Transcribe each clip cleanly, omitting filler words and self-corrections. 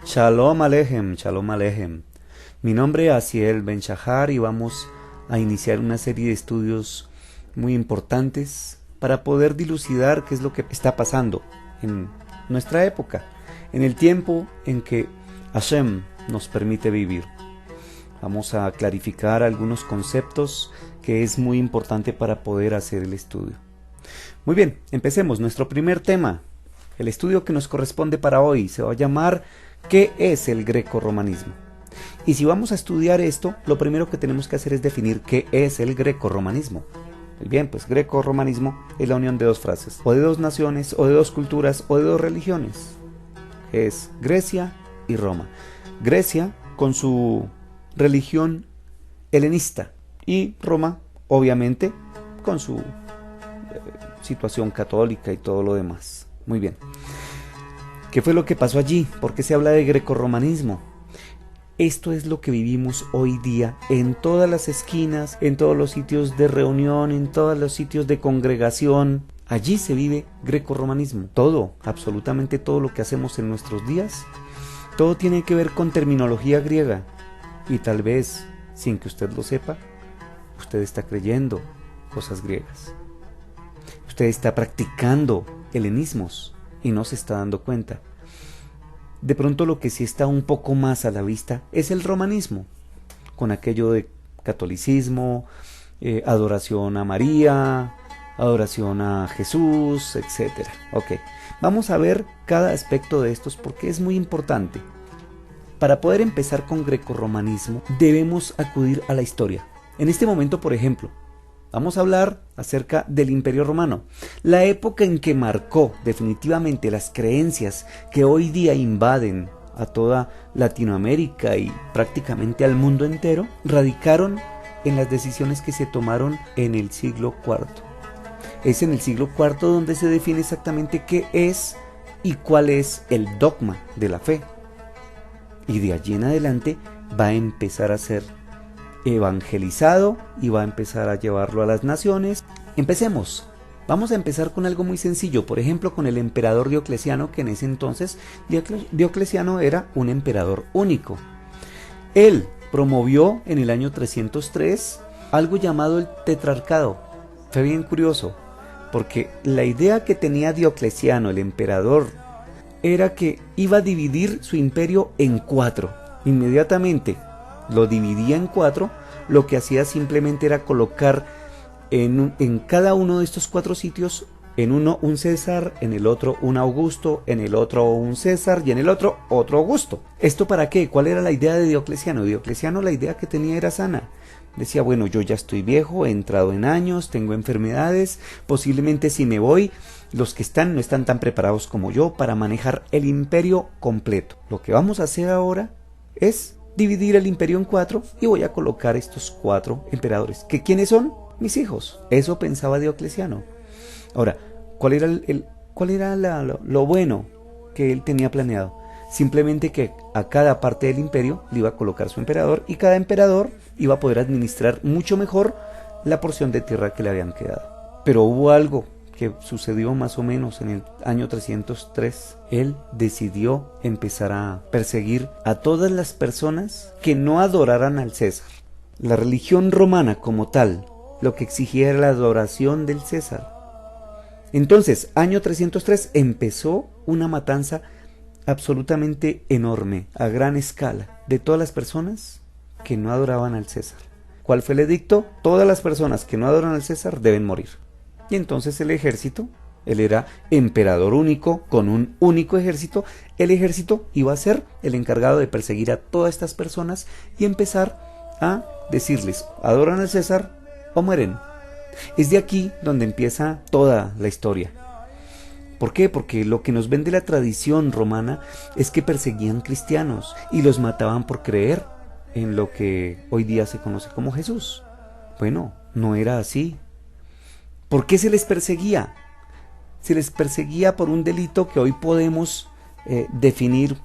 Shalom Alejem, Shalom Alejem. Mi nombre es Asiel Ben Shahar y vamos a iniciar una serie de estudios muy importantes para poder dilucidar qué es lo que está pasando en nuestra época, en el tiempo en que Hashem nos permite vivir. Vamos a clarificar algunos conceptos que es muy importante para poder hacer el estudio. Muy bien, empecemos. Nuestro primer tema, el estudio que nos corresponde para hoy, se va a llamar ¿qué es el grecorromanismo? Y si vamos a estudiar esto, lo primero que tenemos que hacer es definir qué es el grecorromanismo. Muy bien, pues grecorromanismo es la unión de dos frases, o de dos naciones, o de dos culturas, o de dos religiones. Es Grecia y Roma. Grecia con su religión helenista y Roma, obviamente, con su situación católica y todo lo demás. Muy bien. ¿Qué fue lo que pasó allí? ¿Por qué se habla de grecorromanismo? Esto es lo que vivimos hoy día en todas las esquinas, en todos los sitios de reunión, en todos los sitios de congregación. Allí se vive grecorromanismo. Todo, absolutamente todo lo que hacemos en nuestros días, todo tiene que ver con terminología griega. Y tal vez, sin que usted lo sepa, usted está creyendo cosas griegas. Usted está practicando helenismos y no se está dando cuenta. De pronto lo que sí está un poco más a la vista es el romanismo, con aquello de catolicismo, adoración a María, adoración a Jesús, etc. Ok, vamos a ver cada aspecto de estos porque es muy importante. Para poder empezar con grecorromanismo debemos acudir a la historia. En este momento, por ejemplo, vamos a hablar acerca del Imperio Romano, la época en que marcó definitivamente las creencias que hoy día invaden a toda Latinoamérica y prácticamente al mundo entero, radicaron en las decisiones que se tomaron en el siglo IV. Es en el siglo IV donde se define exactamente qué es y cuál es el dogma de la fe. Y de allí en adelante va a empezar a ser evangelizado y va a empezar a llevarlo a las naciones. Empecemos. Vamos a empezar con algo muy sencillo, por ejemplo con el emperador Diocleciano, que en ese entonces Diocleciano era un emperador único. Él promovió en el año 303 algo llamado el tetrarcado. Fue bien curioso, porque la idea que tenía Diocleciano, el emperador, era que iba a dividir su imperio en 4. Inmediatamente lo dividía en 4, lo que hacía simplemente era colocar en cada uno de estos 4 sitios, en uno un César, en el otro un Augusto, en el otro un César y en el otro otro Augusto. ¿Esto para qué? ¿Cuál era la idea de Diocleciano? Diocleciano, la idea que tenía era sana. Decía, bueno, yo ya estoy viejo, he entrado en años, tengo enfermedades, posiblemente si me voy, los que no están tan preparados como yo para manejar el imperio completo. Lo que vamos a hacer ahora es dividir el imperio en 4 y voy a colocar estos 4 emperadores. ¿Que quiénes son? Mis hijos. Eso pensaba Diocleciano. Ahora, ¿cuál era lo bueno que él tenía planeado? Simplemente que a cada parte del imperio le iba a colocar su emperador y cada emperador iba a poder administrar mucho mejor la porción de tierra que le habían quedado. Pero hubo algo que sucedió más o menos en el año 303. Él decidió empezar a perseguir a todas las personas que no adoraran al César. La religión romana como tal, lo que exigía era la adoración del César. Entonces, año 303 empezó una matanza absolutamente enorme, a gran escala, de todas las personas que no adoraban al César. ¿Cuál fue el edicto? Todas las personas que no adoran al César deben morir. Y entonces el ejército, él era emperador único, con un único ejército, el ejército iba a ser el encargado de perseguir a todas estas personas y empezar a decirles, adoran al César o mueren. Es de aquí donde empieza toda la historia. ¿Por qué? Porque lo que nos vende la tradición romana es que perseguían cristianos y los mataban por creer en lo que hoy día se conoce como Jesús. Bueno, no era así. ¿Por qué se les perseguía? Se les perseguía por un delito que hoy podemos definir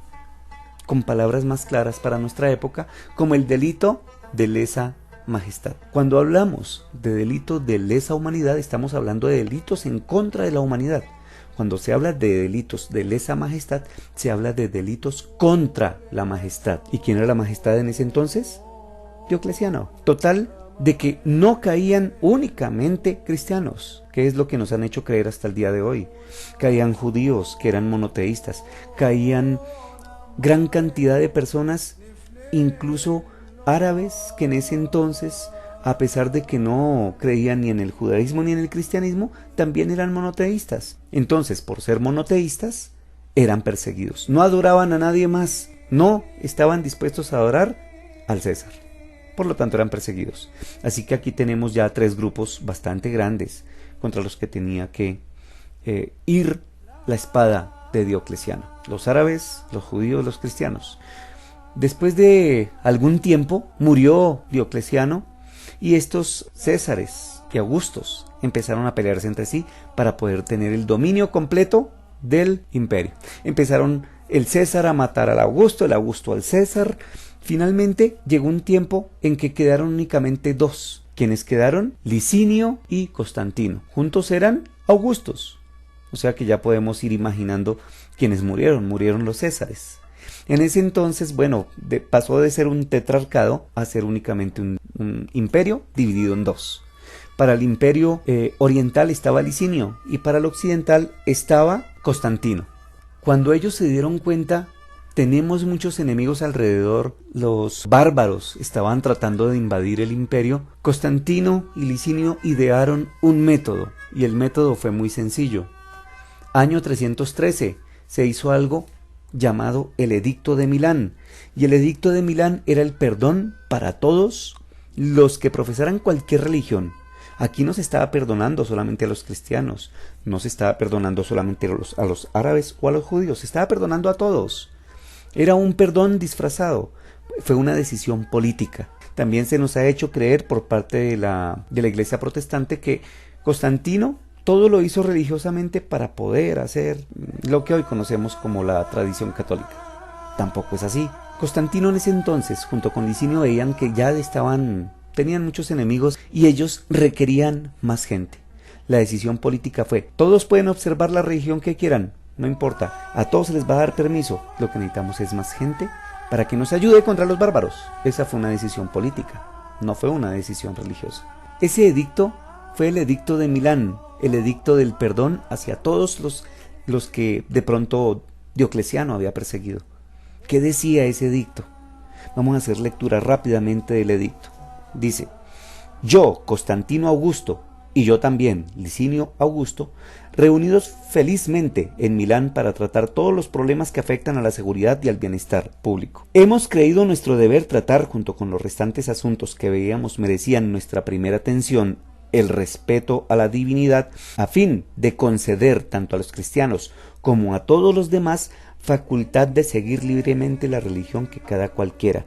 con palabras más claras para nuestra época como el delito de lesa majestad. Cuando hablamos de delito de lesa humanidad, estamos hablando de delitos en contra de la humanidad. Cuando se habla de delitos de lesa majestad, se habla de delitos contra la majestad. ¿Y quién era la majestad en ese entonces? Diocleciano. Total, de que no caían únicamente cristianos, que es lo que nos han hecho creer hasta el día de hoy. Caían judíos, que eran monoteístas, caían gran cantidad de personas, incluso árabes, que en ese entonces, a pesar de que no creían ni en el judaísmo ni en el cristianismo, también eran monoteístas. Entonces, por ser monoteístas, eran perseguidos. No adoraban a nadie más, no estaban dispuestos a adorar al César. Por lo tanto, eran perseguidos. Así que aquí tenemos ya 3 grupos bastante grandes contra los que tenía que ir la espada de Diocleciano: los árabes, los judíos, los cristianos. Después de algún tiempo murió Diocleciano y estos Césares y Augustos empezaron a pelearse entre sí para poder tener el dominio completo del imperio. Empezaron el César a matar al Augusto, el Augusto al César. Finalmente llegó un tiempo en que quedaron únicamente 2. ¿Quiénes quedaron? Licinio y Constantino. Juntos eran Augustos. O sea que ya podemos ir imaginando quiénes murieron. Murieron los Césares. En ese entonces, bueno, pasó de ser un tetrarcado a ser únicamente un imperio dividido en 2. Para el imperio oriental estaba Licinio y para el occidental estaba Constantino. Cuando ellos se dieron cuenta, tenemos muchos enemigos alrededor, los bárbaros estaban tratando de invadir el imperio, Constantino y Licinio idearon un método, y el método fue muy sencillo. Año 313 se hizo algo llamado el Edicto de Milán, y el Edicto de Milán era el perdón para todos los que profesaran cualquier religión. Aquí no se estaba perdonando solamente a los cristianos, no se estaba perdonando solamente a los árabes o a los judíos, se estaba perdonando a todos. Era un perdón disfrazado, fue una decisión política. También se nos ha hecho creer por parte de la Iglesia protestante que Constantino todo lo hizo religiosamente para poder hacer lo que hoy conocemos como la tradición católica. Tampoco es así. Constantino en ese entonces, junto con Licinio, veían que ya tenían muchos enemigos y ellos requerían más gente. La decisión política fue: todos pueden observar la religión que quieran, no importa, a todos se les va a dar permiso, lo que necesitamos es más gente para que nos ayude contra los bárbaros. Esa fue una decisión política, no fue una decisión religiosa. Ese edicto fue el Edicto de Milán, el edicto del perdón hacia todos los que de pronto Diocleciano había perseguido. ¿Qué decía ese edicto? Vamos a hacer lectura rápidamente del edicto. Dice: yo, Constantino Augusto, y yo también, Licinio Augusto, reunidos felizmente en Milán para tratar todos los problemas que afectan a la seguridad y al bienestar público. Hemos creído nuestro deber tratar, junto con los restantes asuntos que veíamos merecían nuestra primera atención, el respeto a la divinidad, a fin de conceder tanto a los cristianos como a todos los demás facultad de seguir libremente la religión que cada cual quiera,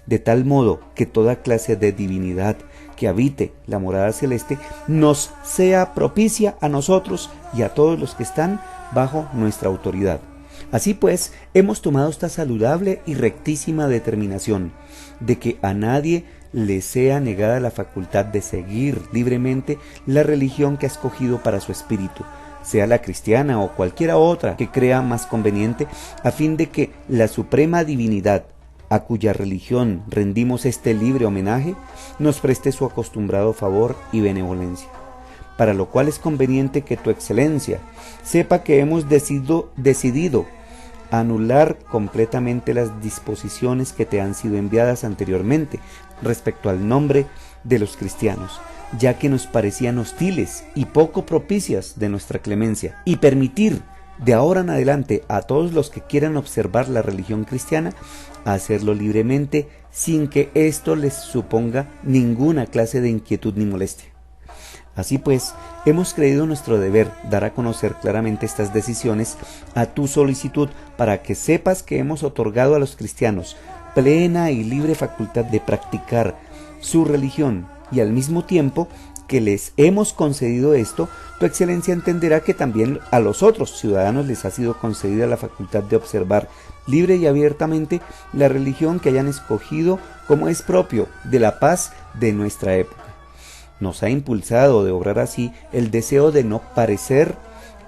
de tal modo que toda clase de divinidad que habite la morada celeste nos sea propicia a nosotros y a todos los que están bajo nuestra autoridad. Así pues, hemos tomado esta saludable y rectísima determinación de que a nadie le sea negada la facultad de seguir libremente la religión que ha escogido para su espíritu, sea la cristiana o cualquiera otra que crea más conveniente, a fin de que la suprema divinidad, a cuya religión rendimos este libre homenaje, nos preste su acostumbrado favor y benevolencia. Para lo cual es conveniente que tu excelencia sepa que hemos decidido anular completamente las disposiciones que te han sido enviadas anteriormente respecto al nombre de los cristianos, ya que nos parecían hostiles y poco propicias de nuestra clemencia, y permitir de ahora en adelante a todos los que quieran observar la religión cristiana hacerlo libremente, sin que esto les suponga ninguna clase de inquietud ni molestia. Así pues, hemos creído nuestro deber dar a conocer claramente estas decisiones a tu solicitud, para que sepas que hemos otorgado a los cristianos plena y libre facultad de practicar su religión, y al mismo tiempo que les hemos concedido esto, tu excelencia entenderá que también a los otros ciudadanos les ha sido concedida la facultad de observar libre y abiertamente la religión que hayan escogido, como es propio de la paz de nuestra época. Nos ha impulsado de obrar así el deseo de no parecer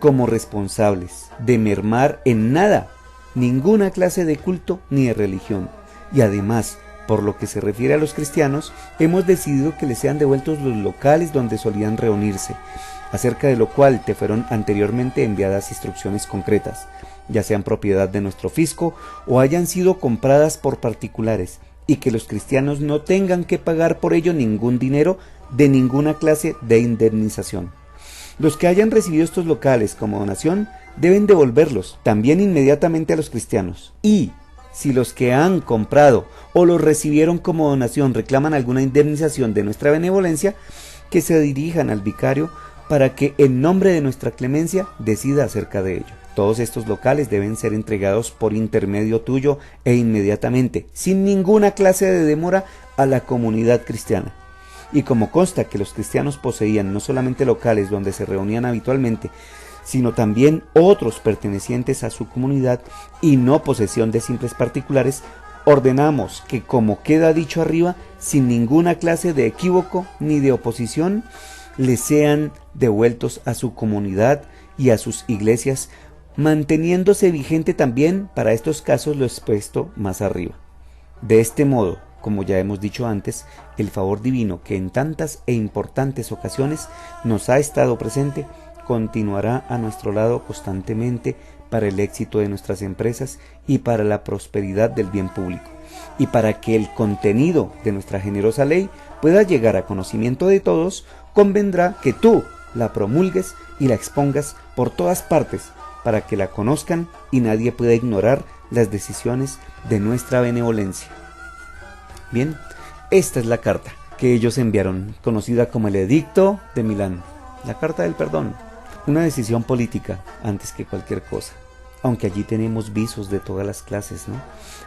como responsables de mermar en nada ninguna clase de culto ni de religión. Y además, por lo que se refiere a los cristianos, hemos decidido que les sean devueltos los locales donde solían reunirse, acerca de lo cual te fueron anteriormente enviadas instrucciones concretas, ya sean propiedad de nuestro fisco o hayan sido compradas por particulares, y que los cristianos no tengan que pagar por ello ningún dinero de ninguna clase de indemnización. Los que hayan recibido estos locales como donación deben devolverlos también inmediatamente a los cristianos. Y si los que han comprado o los recibieron como donación reclaman alguna indemnización de nuestra benevolencia, que se dirijan al vicario para que en nombre de nuestra clemencia decida acerca de ello. Todos estos locales deben ser entregados por intermedio tuyo e inmediatamente, sin ninguna clase de demora, a la comunidad cristiana. Y como consta que los cristianos poseían no solamente locales donde se reunían habitualmente, sino también otros pertenecientes a su comunidad y no posesión de simples particulares, ordenamos que, como queda dicho arriba, sin ninguna clase de equívoco ni de oposición, les sean devueltos a su comunidad y a sus iglesias, manteniéndose vigente también para estos casos lo expuesto más arriba. De este modo, como ya hemos dicho antes, el favor divino que en tantas e importantes ocasiones nos ha estado presente, continuará a nuestro lado constantemente para el éxito de nuestras empresas y para la prosperidad del bien público, y para que el contenido de nuestra generosa ley pueda llegar a conocimiento de todos, convendrá que tú la promulgues y la expongas por todas partes, para que la conozcan y nadie pueda ignorar las decisiones de nuestra benevolencia. Bien, esta es la carta que ellos enviaron, conocida como el Edicto de Milán, la Carta del Perdón, una decisión política antes que cualquier cosa, aunque allí tenemos visos de todas las clases, ¿no?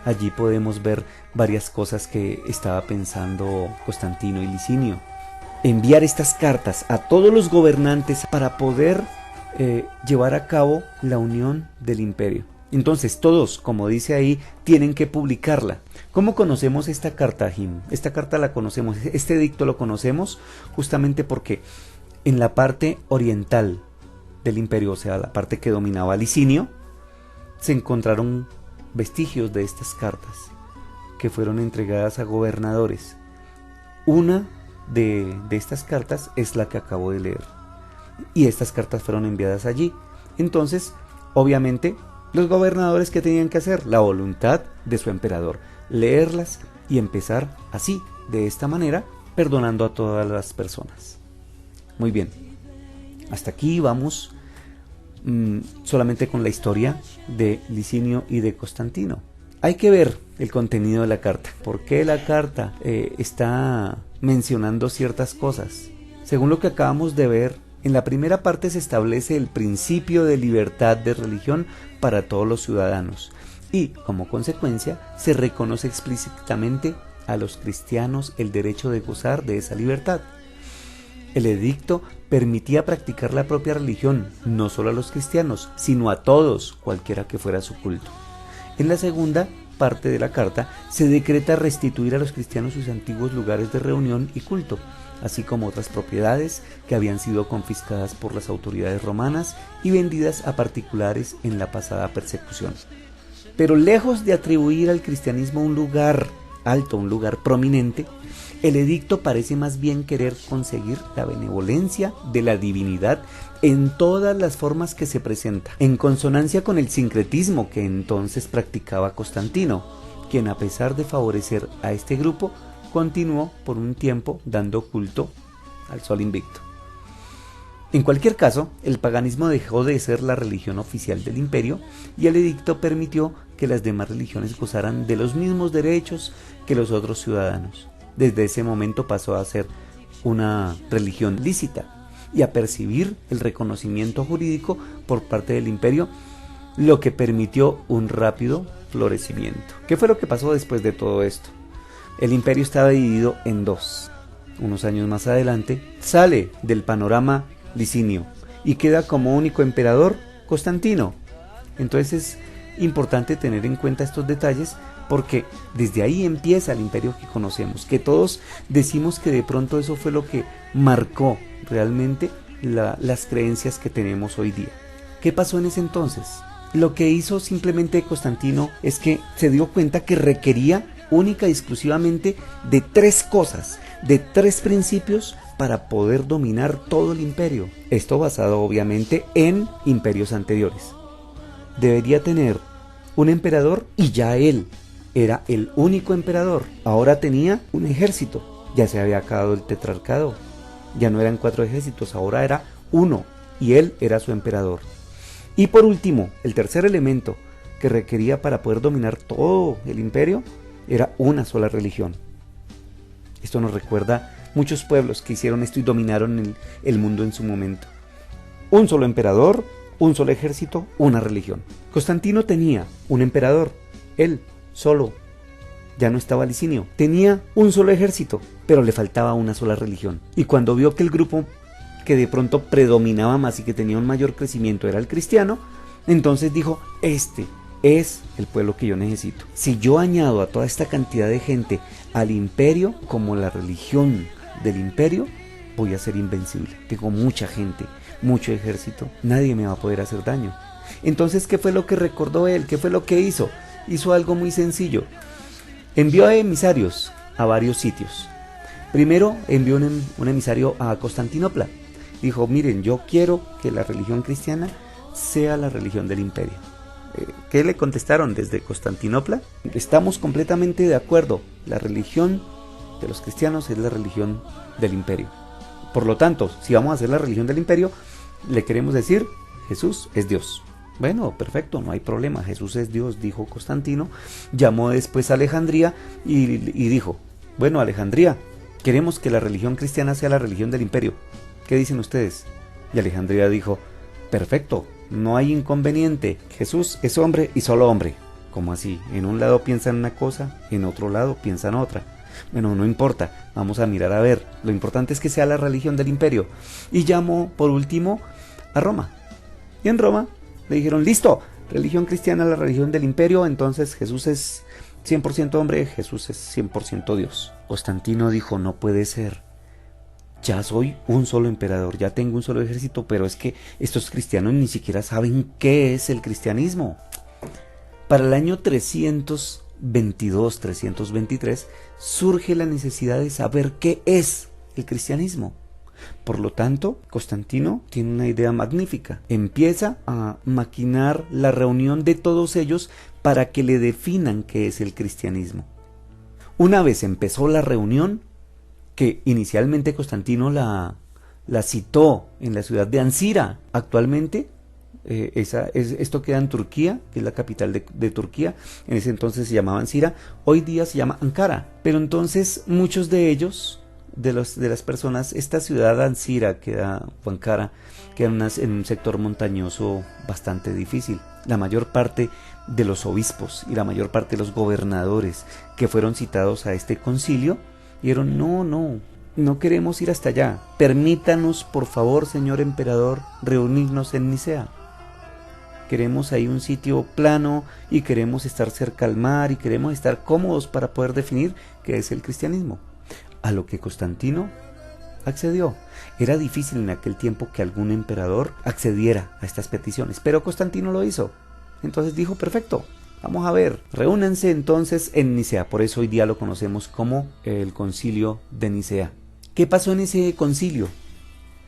Allí podemos ver varias cosas que estaba pensando Constantino y Licinio. Enviar estas cartas a todos los gobernantes para poder llevar a cabo la unión del imperio. Entonces todos, como dice ahí, tienen que publicarla. ¿Cómo conocemos esta carta, Jim? Esta carta la conocemos, este edicto lo conocemos justamente porque en la parte oriental del imperio, o sea, la parte que dominaba Licinio, se encontraron vestigios de estas cartas que fueron entregadas a gobernadores. Una de estas cartas es la que acabo de leer, y estas cartas fueron enviadas allí. Entonces, obviamente, los gobernadores, ¿qué tenían que hacer? La voluntad de su emperador, leerlas y empezar así, de esta manera, perdonando a todas las personas. Muy bien, hasta aquí vamos solamente con la historia de Licinio y de Constantino. Hay que ver el contenido de la carta. ¿Por qué la carta está mencionando ciertas cosas? Según lo que acabamos de ver, en la primera parte se establece el principio de libertad de religión para todos los ciudadanos y, como consecuencia, se reconoce explícitamente a los cristianos el derecho de gozar de esa libertad. El edicto permitía practicar la propia religión, no solo a los cristianos, sino a todos, cualquiera que fuera su culto. En la segunda parte de la carta se decreta restituir a los cristianos sus antiguos lugares de reunión y culto, así como otras propiedades que habían sido confiscadas por las autoridades romanas y vendidas a particulares en la pasada persecución. Pero lejos de atribuir al cristianismo un lugar alto, un lugar prominente, el edicto parece más bien querer conseguir la benevolencia de la divinidad en todas las formas que se presenta, en consonancia con el sincretismo que entonces practicaba Constantino, quien, a pesar de favorecer a este grupo, continuó por un tiempo dando culto al sol invicto. En cualquier caso, el paganismo dejó de ser la religión oficial del imperio y el edicto permitió que las demás religiones gozaran de los mismos derechos que los otros ciudadanos. Desde ese momento pasó a ser una religión lícita y a percibir el reconocimiento jurídico por parte del imperio, lo que permitió un rápido florecimiento. ¿Qué fue lo que pasó después de todo esto? El imperio estaba dividido en dos. Unos años más adelante sale del panorama Licinio y queda como único emperador Constantino. Entonces es importante tener en cuenta estos detalles, porque desde ahí empieza el imperio que conocemos, que todos decimos que de pronto eso fue lo que marcó realmente las creencias que tenemos hoy día. ¿Qué pasó en ese entonces? Lo que hizo simplemente Constantino es que se dio cuenta que requería única y exclusivamente de 3 cosas, de 3 principios para poder dominar todo el imperio. Esto basado obviamente en imperios anteriores. Debería tener un emperador y ya él era el único emperador. Ahora tenía un ejército. Ya se había acabado el tetrarcado. Ya no eran 4 ejércitos, ahora era uno y él era su emperador. Y por último, el tercer elemento que requería para poder dominar todo el imperio era una sola religión. Esto nos recuerda muchos pueblos que hicieron esto y dominaron el mundo en su momento. Un solo emperador, un solo ejército, una religión. Constantino tenía un emperador, él solo. Ya no estaba Licinio. Tenía un solo ejército, pero le faltaba una sola religión. Y cuando vio que el grupo que de pronto predominaba más y que tenía un mayor crecimiento era el cristiano, entonces dijo, este es el pueblo que yo necesito. Si yo añado a toda esta cantidad de gente al imperio como la religión del imperio, voy a ser invencible. Tengo mucha gente, mucho ejército, nadie me va a poder hacer daño. Entonces, ¿qué fue lo que recordó él? ¿Qué fue lo que hizo? Hizo algo muy sencillo. Envió a emisarios a varios sitios. Primero envió un emisario a Constantinopla. Dijo, miren, yo quiero que la religión cristiana sea la religión del imperio. ¿Qué le contestaron desde Constantinopla? Estamos completamente de acuerdo. La religión de los cristianos es la religión del imperio. Por lo tanto, si vamos a hacer la religión del imperio, le queremos decir, Jesús es Dios. Bueno, perfecto, no hay problema, Jesús es Dios, dijo Constantino. Llamó después a Alejandría y dijo, bueno, Alejandría, queremos que la religión cristiana sea la religión del imperio. ¿Qué dicen ustedes? Y Alejandría dijo, perfecto, no hay inconveniente, Jesús es hombre y solo hombre. ¿Cómo así? En un lado piensan una cosa, en otro lado piensan otra. Bueno, no importa, vamos a mirar a ver, lo importante es que sea la religión del imperio. Y llamó por último a Roma. Y en Roma le dijeron, listo, religión cristiana, la religión del imperio, entonces Jesús es 100% hombre, Jesús es 100% Dios. Constantino dijo, no puede ser, ya soy un solo emperador, ya tengo un solo ejército, pero es que estos cristianos ni siquiera saben qué es el cristianismo. Para el año 322-323 surge la necesidad de saber qué es el cristianismo. Por lo tanto, Constantino tiene una idea magnífica. Empieza a maquinar la reunión de todos ellos para que le definan qué es el cristianismo. Una vez empezó la reunión, que inicialmente Constantino la citó en la ciudad de Ancira, actualmente esto queda en Turquía, que es la capital de Turquía. En ese entonces se llamaba Ancira, hoy día se llama Ankara. Pero entonces muchos de ellos, de las personas, esta ciudad Ancira o Ankara, queda en un sector montañoso bastante difícil. La mayor parte de los obispos y la mayor parte de los gobernadores que fueron citados a este concilio dijeron, no queremos ir hasta allá, permítanos por favor, señor emperador, reunirnos en Nicea. Queremos ahí un sitio plano y queremos estar cerca al mar y queremos estar cómodos para poder definir qué es el cristianismo. A lo que Constantino accedió. Era difícil en aquel tiempo que algún emperador accediera a estas peticiones, pero Constantino lo hizo. Entonces dijo, perfecto, vamos a ver, reúnanse entonces en Nicea. Por eso hoy día lo conocemos como el Concilio de Nicea. ¿Qué pasó en ese concilio?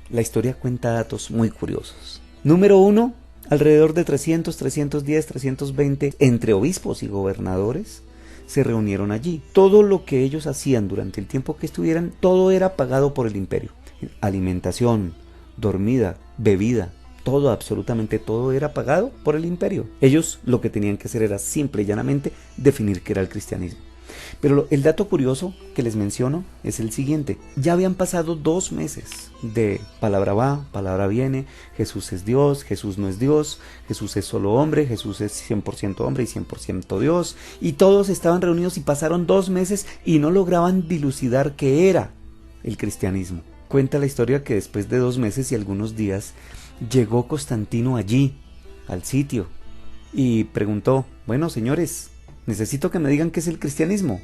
La historia cuenta datos muy curiosos. Número 1, alrededor de 300, 310, 320 entre obispos y gobernadores se reunieron allí. Todo lo que ellos hacían durante el tiempo que estuvieran, todo era pagado por el imperio. Alimentación, dormida, bebida, todo, absolutamente todo era pagado por el imperio. Ellos lo que tenían que hacer era simple y llanamente definir qué era el cristianismo. Pero el dato curioso que les menciono es el siguiente. Ya habían pasado 2 meses de palabra va, palabra viene, Jesús es Dios, Jesús no es Dios, Jesús es solo hombre, Jesús es 100% hombre y 100% Dios. Y todos estaban reunidos y pasaron 2 meses y no lograban dilucidar qué era el cristianismo. Cuenta la historia que después de 2 meses y algunos días llegó Constantino allí, al sitio, y preguntó, bueno señores, necesito que me digan qué es el cristianismo.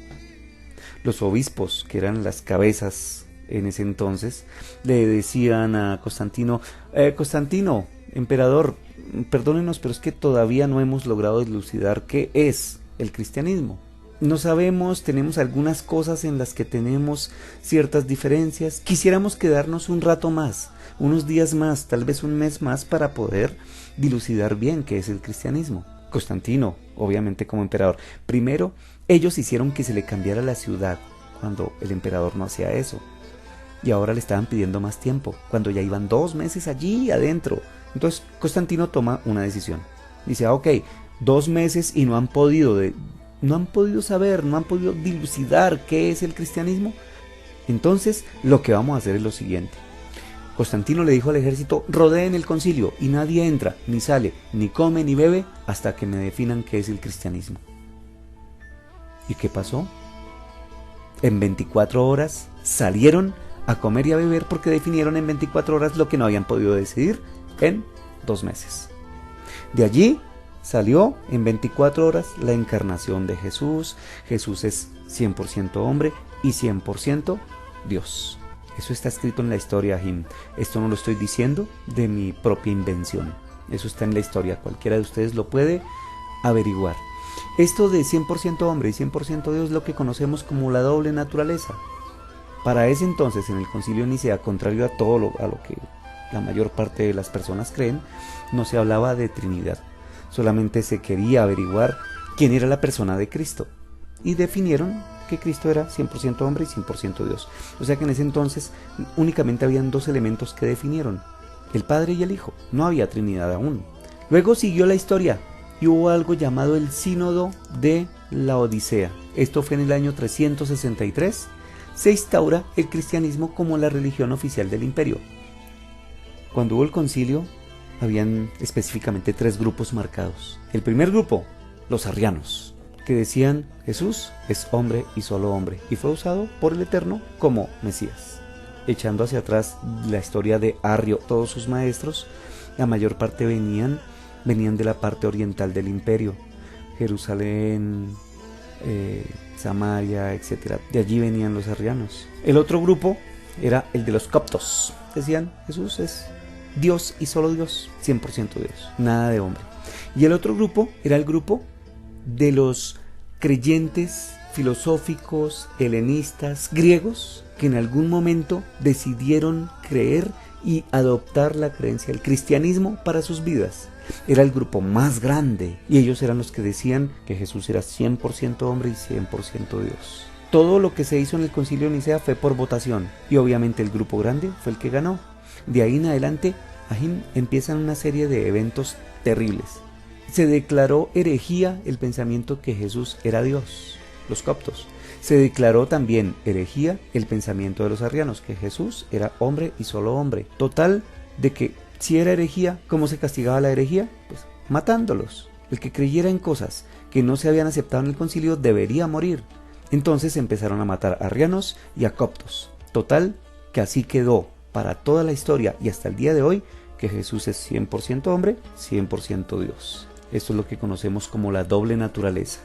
Los obispos, que eran las cabezas en ese entonces, le decían a Constantino, Constantino, emperador, perdónenos, pero es que todavía no hemos logrado dilucidar qué es el cristianismo. No sabemos, tenemos algunas cosas en las que tenemos ciertas diferencias. Quisiéramos quedarnos un rato más, unos días más, tal vez un mes más, para poder dilucidar bien qué es el cristianismo. Constantino, obviamente como emperador. Primero, ellos hicieron que se le cambiara la ciudad, cuando el emperador no hacía eso. Y ahora le estaban pidiendo más tiempo, cuando ya iban 2 meses allí adentro. Entonces Constantino toma una decisión. Dice, ok, 2 meses y no han podido saber, no han podido dilucidar qué es el cristianismo. Entonces lo que vamos a hacer es lo siguiente. Constantino le dijo al ejército, rodeen el concilio y nadie entra, ni sale, ni come, ni bebe, hasta que me definan qué es el cristianismo. ¿Y qué pasó? En 24 horas salieron a comer y a beber porque definieron en 24 horas lo que no habían podido decidir en 2 meses. De allí salió en 24 horas la encarnación de Jesús. Jesús es 100% hombre y 100% Dios. Eso está escrito en la historia, Ahim. Esto no lo estoy diciendo de mi propia invención. Eso está en la historia. Cualquiera de ustedes lo puede averiguar. Esto de 100% hombre y 100% Dios es lo que conocemos como la doble naturaleza. Para ese entonces, en el Concilio de Nicea, contrario a todo a lo que la mayor parte de las personas creen, no se hablaba de Trinidad. Solamente se quería averiguar quién era la persona de Cristo. Y definieron que Cristo era 100% hombre y 100% Dios. O sea que en ese entonces únicamente habían 2 elementos que definieron: el Padre y el Hijo. No había Trinidad aún. Luego siguió la historia y hubo algo llamado el Sínodo de la Odisea. Esto fue en el año 363. Se instaura el cristianismo como la religión oficial del imperio. Cuando hubo el concilio, habían específicamente 3 grupos marcados. El primer grupo, los arrianos, que decían Jesús es hombre y solo hombre, y fue usado por el Eterno como Mesías. Echando hacia atrás la historia de Arrio, todos sus maestros, la mayor parte venían de la parte oriental del imperio, Jerusalén, Samaria, etc. De allí venían los arrianos. El otro grupo era el de los coptos. Decían Jesús es Dios y solo Dios, 100% Dios, nada de hombre. Y el otro grupo era el grupo de los creyentes filosóficos, helenistas, griegos, que en algún momento decidieron creer y adoptar la creencia del cristianismo para sus vidas. Era el grupo más grande y ellos eran los que decían que Jesús era 100% hombre y 100% Dios. Todo lo que se hizo en el Concilio de Nicea fue por votación y obviamente el grupo grande fue el que ganó. De ahí en adelante, Ahim, empiezan una serie de eventos terribles. Se declaró herejía el pensamiento que Jesús era Dios, los coptos. Se declaró también herejía el pensamiento de los arrianos, que Jesús era hombre y solo hombre. Total, de que si era herejía, ¿cómo se castigaba la herejía? Pues matándolos. El que creyera en cosas que no se habían aceptado en el concilio debería morir. Entonces empezaron a matar a arrianos y a coptos. Total, que así quedó para toda la historia y hasta el día de hoy, que Jesús es 100% hombre, 100% Dios. Esto es lo que conocemos como la doble naturaleza.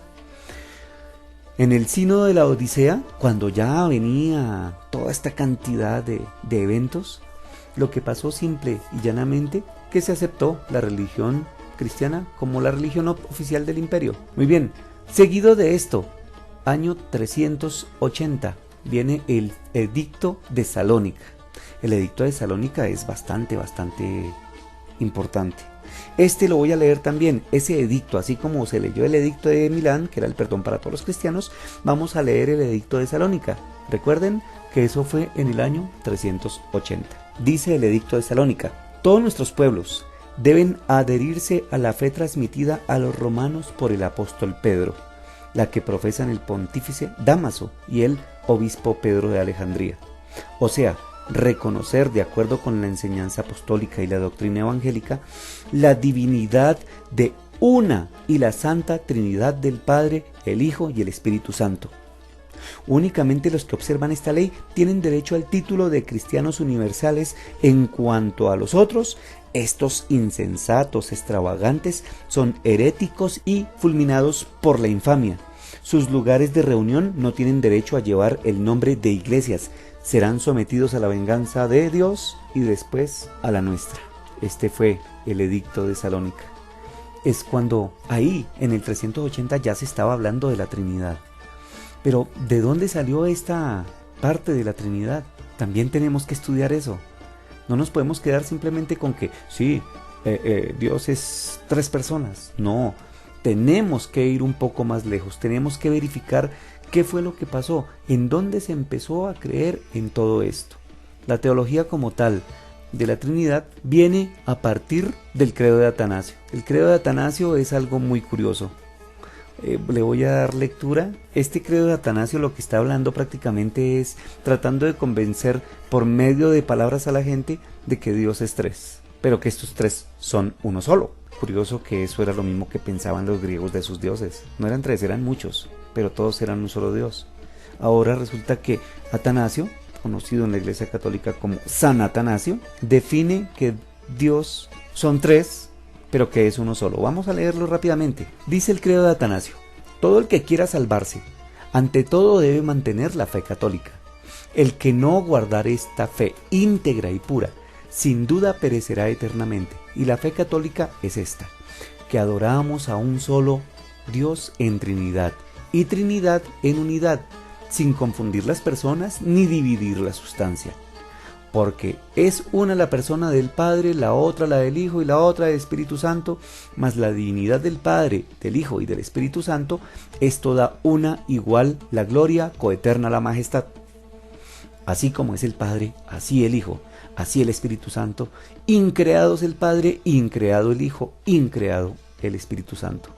En el Sínodo de la Odisea, cuando ya venía toda esta cantidad de eventos, lo que pasó simple y llanamente, que se aceptó la religión cristiana como la religión oficial del imperio. Muy bien, seguido de esto, año 380, viene el Edicto de Salónica. El Edicto de Salónica es bastante importante. Este lo voy a leer también, ese edicto, así como se leyó el edicto de Milán, que era el perdón para todos los cristianos, vamos a leer el edicto de Salónica. Recuerden que eso fue en el año 380. Dice el edicto de Salónica: todos nuestros pueblos deben adherirse a la fe transmitida a los romanos por el apóstol Pedro, la que profesan el pontífice Dámaso y el obispo Pedro de Alejandría. O sea, reconocer, de acuerdo con la enseñanza apostólica y la doctrina evangélica, la divinidad de una y la santa Trinidad del Padre, el Hijo y el Espíritu Santo. Únicamente los que observan esta ley tienen derecho al título de cristianos universales. En cuanto a los otros, estos insensatos, extravagantes, son heréticos y fulminados por la infamia. Sus lugares de reunión no tienen derecho a llevar el nombre de iglesias. Serán sometidos a la venganza de Dios y después a la nuestra. Este fue el edicto de Salónica. Es cuando ahí, en el 380, ya se estaba hablando de la Trinidad. Pero, ¿de dónde salió esta parte de la Trinidad? También tenemos que estudiar eso. No nos podemos quedar simplemente con que, sí, Dios es 3 personas. No, tenemos que ir un poco más lejos. Tenemos que verificar qué fue lo que pasó, en dónde se empezó a creer en todo esto. La teología como tal de la Trinidad viene a partir del credo de Atanasio. El credo de Atanasio es algo muy curioso. Le voy a dar lectura. Este credo de Atanasio lo que está hablando prácticamente es tratando de convencer por medio de palabras a la gente de que Dios es 3, pero que estos 3 son uno solo. Curioso que eso era lo mismo que pensaban los griegos de sus dioses. No eran 3, eran muchos, pero todos eran un solo Dios. Ahora resulta que Atanasio, conocido en la Iglesia Católica como San Atanasio, define que Dios son 3, pero que es uno solo. Vamos a leerlo rápidamente. Dice el credo de Atanasio: todo el que quiera salvarse, ante todo debe mantener la fe católica. El que no guardar esta fe íntegra y pura, sin duda perecerá eternamente. Y la fe católica es esta: que adoramos a un solo Dios en Trinidad, y Trinidad en unidad, sin confundir las personas ni dividir la sustancia. Porque es una la persona del Padre, la otra la del Hijo y la otra del Espíritu Santo, mas la divinidad del Padre, del Hijo y del Espíritu Santo es toda una, igual, la gloria, coeterna la majestad. Así como es el Padre, así el Hijo, así el Espíritu Santo, increados el Padre, increado el Hijo, increado el Espíritu Santo.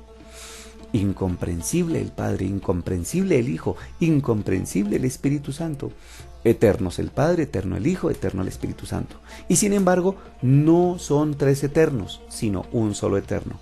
Incomprensible el Padre, incomprensible el Hijo, incomprensible el Espíritu Santo. Eternos el Padre, eterno el Hijo, eterno el Espíritu Santo. Y sin embargo, no son 3 eternos, sino un solo eterno.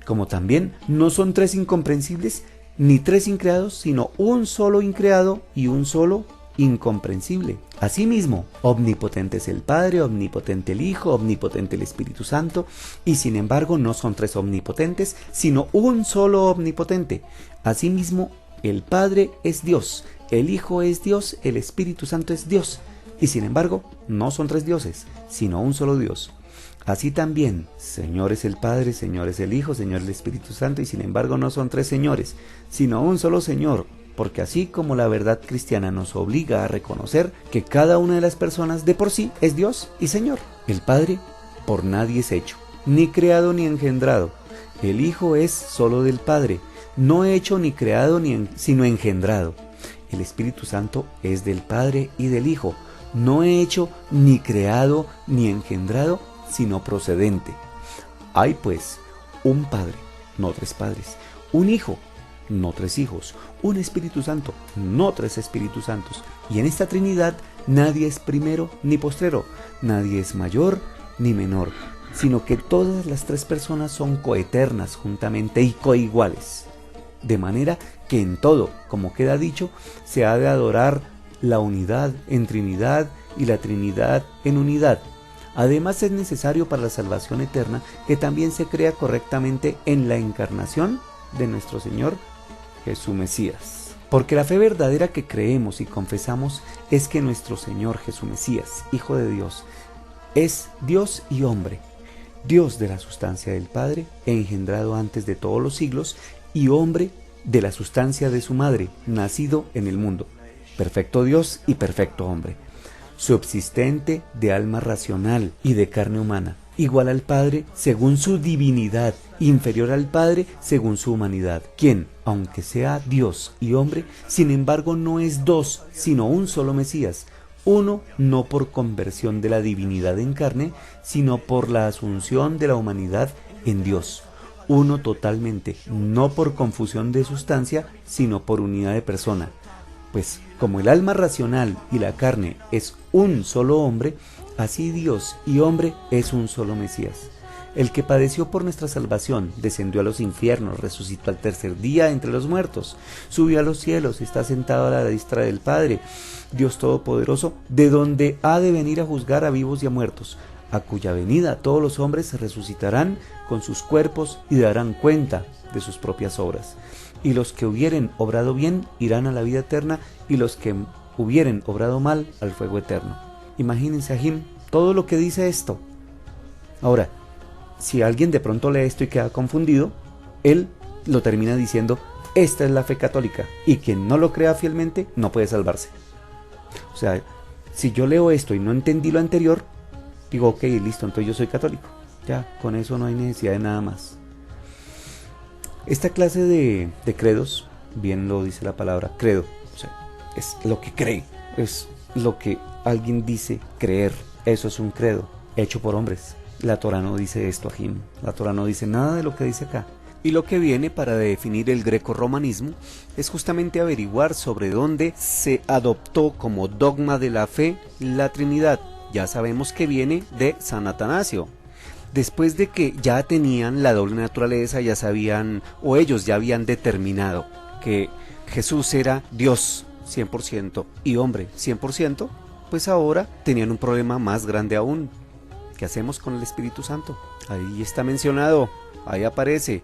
Como también no son 3 incomprensibles, ni 3 increados, sino un solo increado y un solo incomprensible. Asimismo, omnipotente es el Padre, omnipotente el Hijo, omnipotente el Espíritu Santo, y sin embargo no son 3 omnipotentes, sino un solo omnipotente. Asimismo, el Padre es Dios, el Hijo es Dios, el Espíritu Santo es Dios, y sin embargo no son 3 dioses, sino un solo Dios. Así también, Señor es el Padre, Señor es el Hijo, Señor es el Espíritu Santo, y sin embargo no son 3 señores, sino un solo Señor. Porque así como la verdad cristiana nos obliga a reconocer que cada una de las personas de por sí es Dios y Señor. El Padre por nadie es hecho, ni creado ni engendrado. El Hijo es solo del Padre, no hecho ni creado sino engendrado. El Espíritu Santo es del Padre y del Hijo, no hecho ni creado ni engendrado, sino procedente. Hay pues un Padre, no 3 padres, un Hijo, no 3 hijos, un Espíritu Santo, no 3 Espíritus Santos. Y en esta Trinidad nadie es primero ni postrero, nadie es mayor ni menor, sino que todas las 3 personas son coeternas juntamente y coiguales. De manera que en todo, como queda dicho, se ha de adorar la unidad en Trinidad y la Trinidad en unidad. Además es necesario para la salvación eterna que también se crea correctamente en la encarnación de nuestro Señor Jesús Mesías. Porque la fe verdadera que creemos y confesamos es que nuestro Señor Jesús Mesías, Hijo de Dios, es Dios y hombre, Dios de la sustancia del Padre, engendrado antes de todos los siglos, y hombre de la sustancia de su madre, nacido en el mundo, perfecto Dios y perfecto hombre, subsistente de alma racional y de carne humana, igual al Padre según su divinidad, inferior al Padre según su humanidad, quien, aunque sea Dios y hombre, sin embargo no es 2, sino un solo Mesías, uno no por conversión de la divinidad en carne, sino por la asunción de la humanidad en Dios, uno totalmente, no por confusión de sustancia, sino por unidad de persona. Pues como el alma racional y la carne es un solo hombre, así Dios y hombre es un solo Mesías. El que padeció por nuestra salvación, descendió a los infiernos, resucitó al 3er día entre los muertos, subió a los cielos, está sentado a la diestra del Padre, Dios Todopoderoso, de donde ha de venir a juzgar a vivos y a muertos, a cuya venida todos los hombres se resucitarán con sus cuerpos y darán cuenta de sus propias obras. Y los que hubieren obrado bien irán a la vida eterna, y los que hubieren obrado mal al fuego eterno. Imagínense, Ajim, todo lo que dice esto. Ahora, si alguien de pronto lee esto y queda confundido, él lo termina diciendo, esta es la fe católica, y quien no lo crea fielmente no puede salvarse. O sea, si yo leo esto y no entendí lo anterior, digo, ok, listo, entonces yo soy católico. Ya, con eso no hay necesidad de nada más. Esta clase de credos, bien lo dice la palabra credo, o sea, es lo que cree, es lo que alguien dice creer. Eso es un credo, hecho por hombres. La Torá no dice esto, Ajim. La Torá no dice nada de lo que dice acá. Y lo que viene para definir el grecorromanismo es justamente averiguar sobre dónde se adoptó como dogma de la fe la Trinidad. Ya sabemos que viene de San Atanasio. Después de que ya tenían la doble naturaleza, ya sabían, o ellos ya habían determinado que Jesús era Dios 100% y hombre 100%, pues ahora tenían un problema más grande aún. ¿Qué hacemos con el Espíritu Santo? Ahí está mencionado, ahí aparece.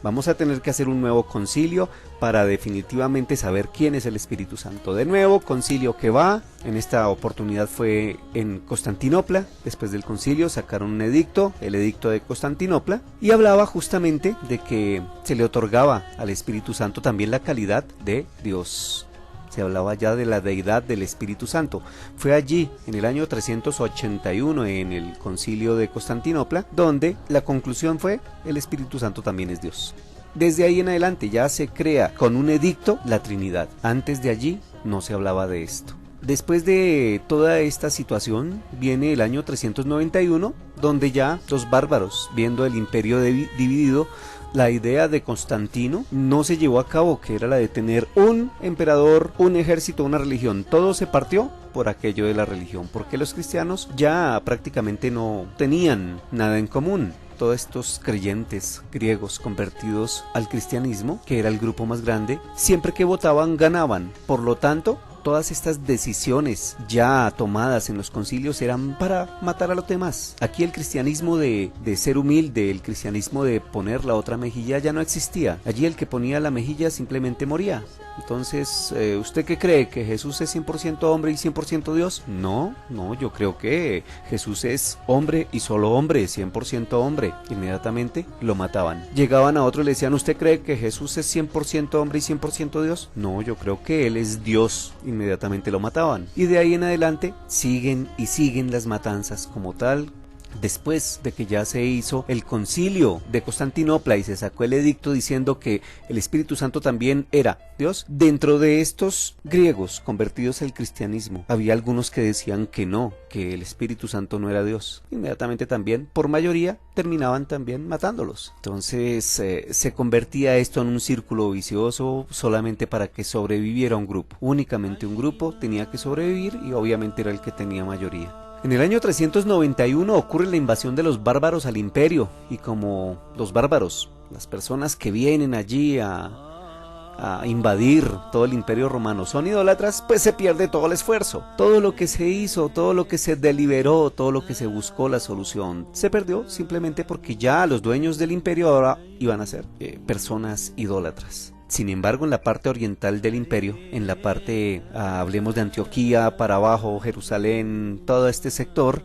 Vamos a tener que hacer un nuevo concilio para definitivamente saber quién es el Espíritu Santo. De nuevo, concilio que va, en esta oportunidad fue en Constantinopla. Después del concilio sacaron un edicto, el edicto de Constantinopla, y hablaba justamente de que se le otorgaba al Espíritu Santo también la calidad de Dios. Se hablaba ya de la deidad del Espíritu Santo. Fue allí, en el año 381, en el concilio de Constantinopla, donde la conclusión fue, el Espíritu Santo también es Dios. Desde ahí en adelante ya se crea con un edicto la Trinidad. Antes de allí no se hablaba de esto. Después de toda esta situación viene el año 391, donde ya los bárbaros, viendo el imperio dividido, la idea de Constantino no se llevó a cabo, que era la de tener un emperador, un ejército, una religión. Todo se partió por aquello de la religión, porque los cristianos ya prácticamente no tenían nada en común. Todos estos creyentes griegos convertidos al cristianismo, que era el grupo más grande, siempre que votaban ganaban. Por lo tanto, todas estas decisiones ya tomadas en los concilios eran para matar a los demás. Aquí el cristianismo de ser humilde, el cristianismo de poner la otra mejilla ya no existía. Allí el que ponía la mejilla simplemente moría. Entonces, ¿usted qué cree? ¿Que Jesús es 100% hombre y 100% Dios? No, yo creo que Jesús es hombre y solo hombre, 100% hombre. Inmediatamente lo mataban. Llegaban a otro y le decían, ¿usted cree que Jesús es 100% hombre y 100% Dios? No, yo creo que Él es Dios. Inmediatamente lo mataban. Y de ahí en adelante siguen y siguen las matanzas como tal. Después de que ya se hizo el concilio de Constantinopla y se sacó el edicto diciendo que el Espíritu Santo también era Dios, dentro de estos griegos convertidos al cristianismo había algunos que decían que no, que el Espíritu Santo no era Dios. Inmediatamente también, por mayoría, terminaban también matándolos. Entonces se convertía esto en un círculo vicioso solamente para que sobreviviera un grupo. Únicamente un grupo tenía que sobrevivir y obviamente era el que tenía mayoría. En el año 391 ocurre la invasión de los bárbaros al imperio, y como los bárbaros, las personas que vienen allí a invadir todo el imperio romano son idólatras, pues se pierde todo el esfuerzo. Todo lo que se hizo, todo lo que se deliberó, todo lo que se buscó la solución, se perdió simplemente porque ya los dueños del imperio ahora iban a ser personas idólatras. Sin embargo, en la parte oriental del imperio, en la parte, hablemos de Antioquía, para abajo, Jerusalén, todo este sector,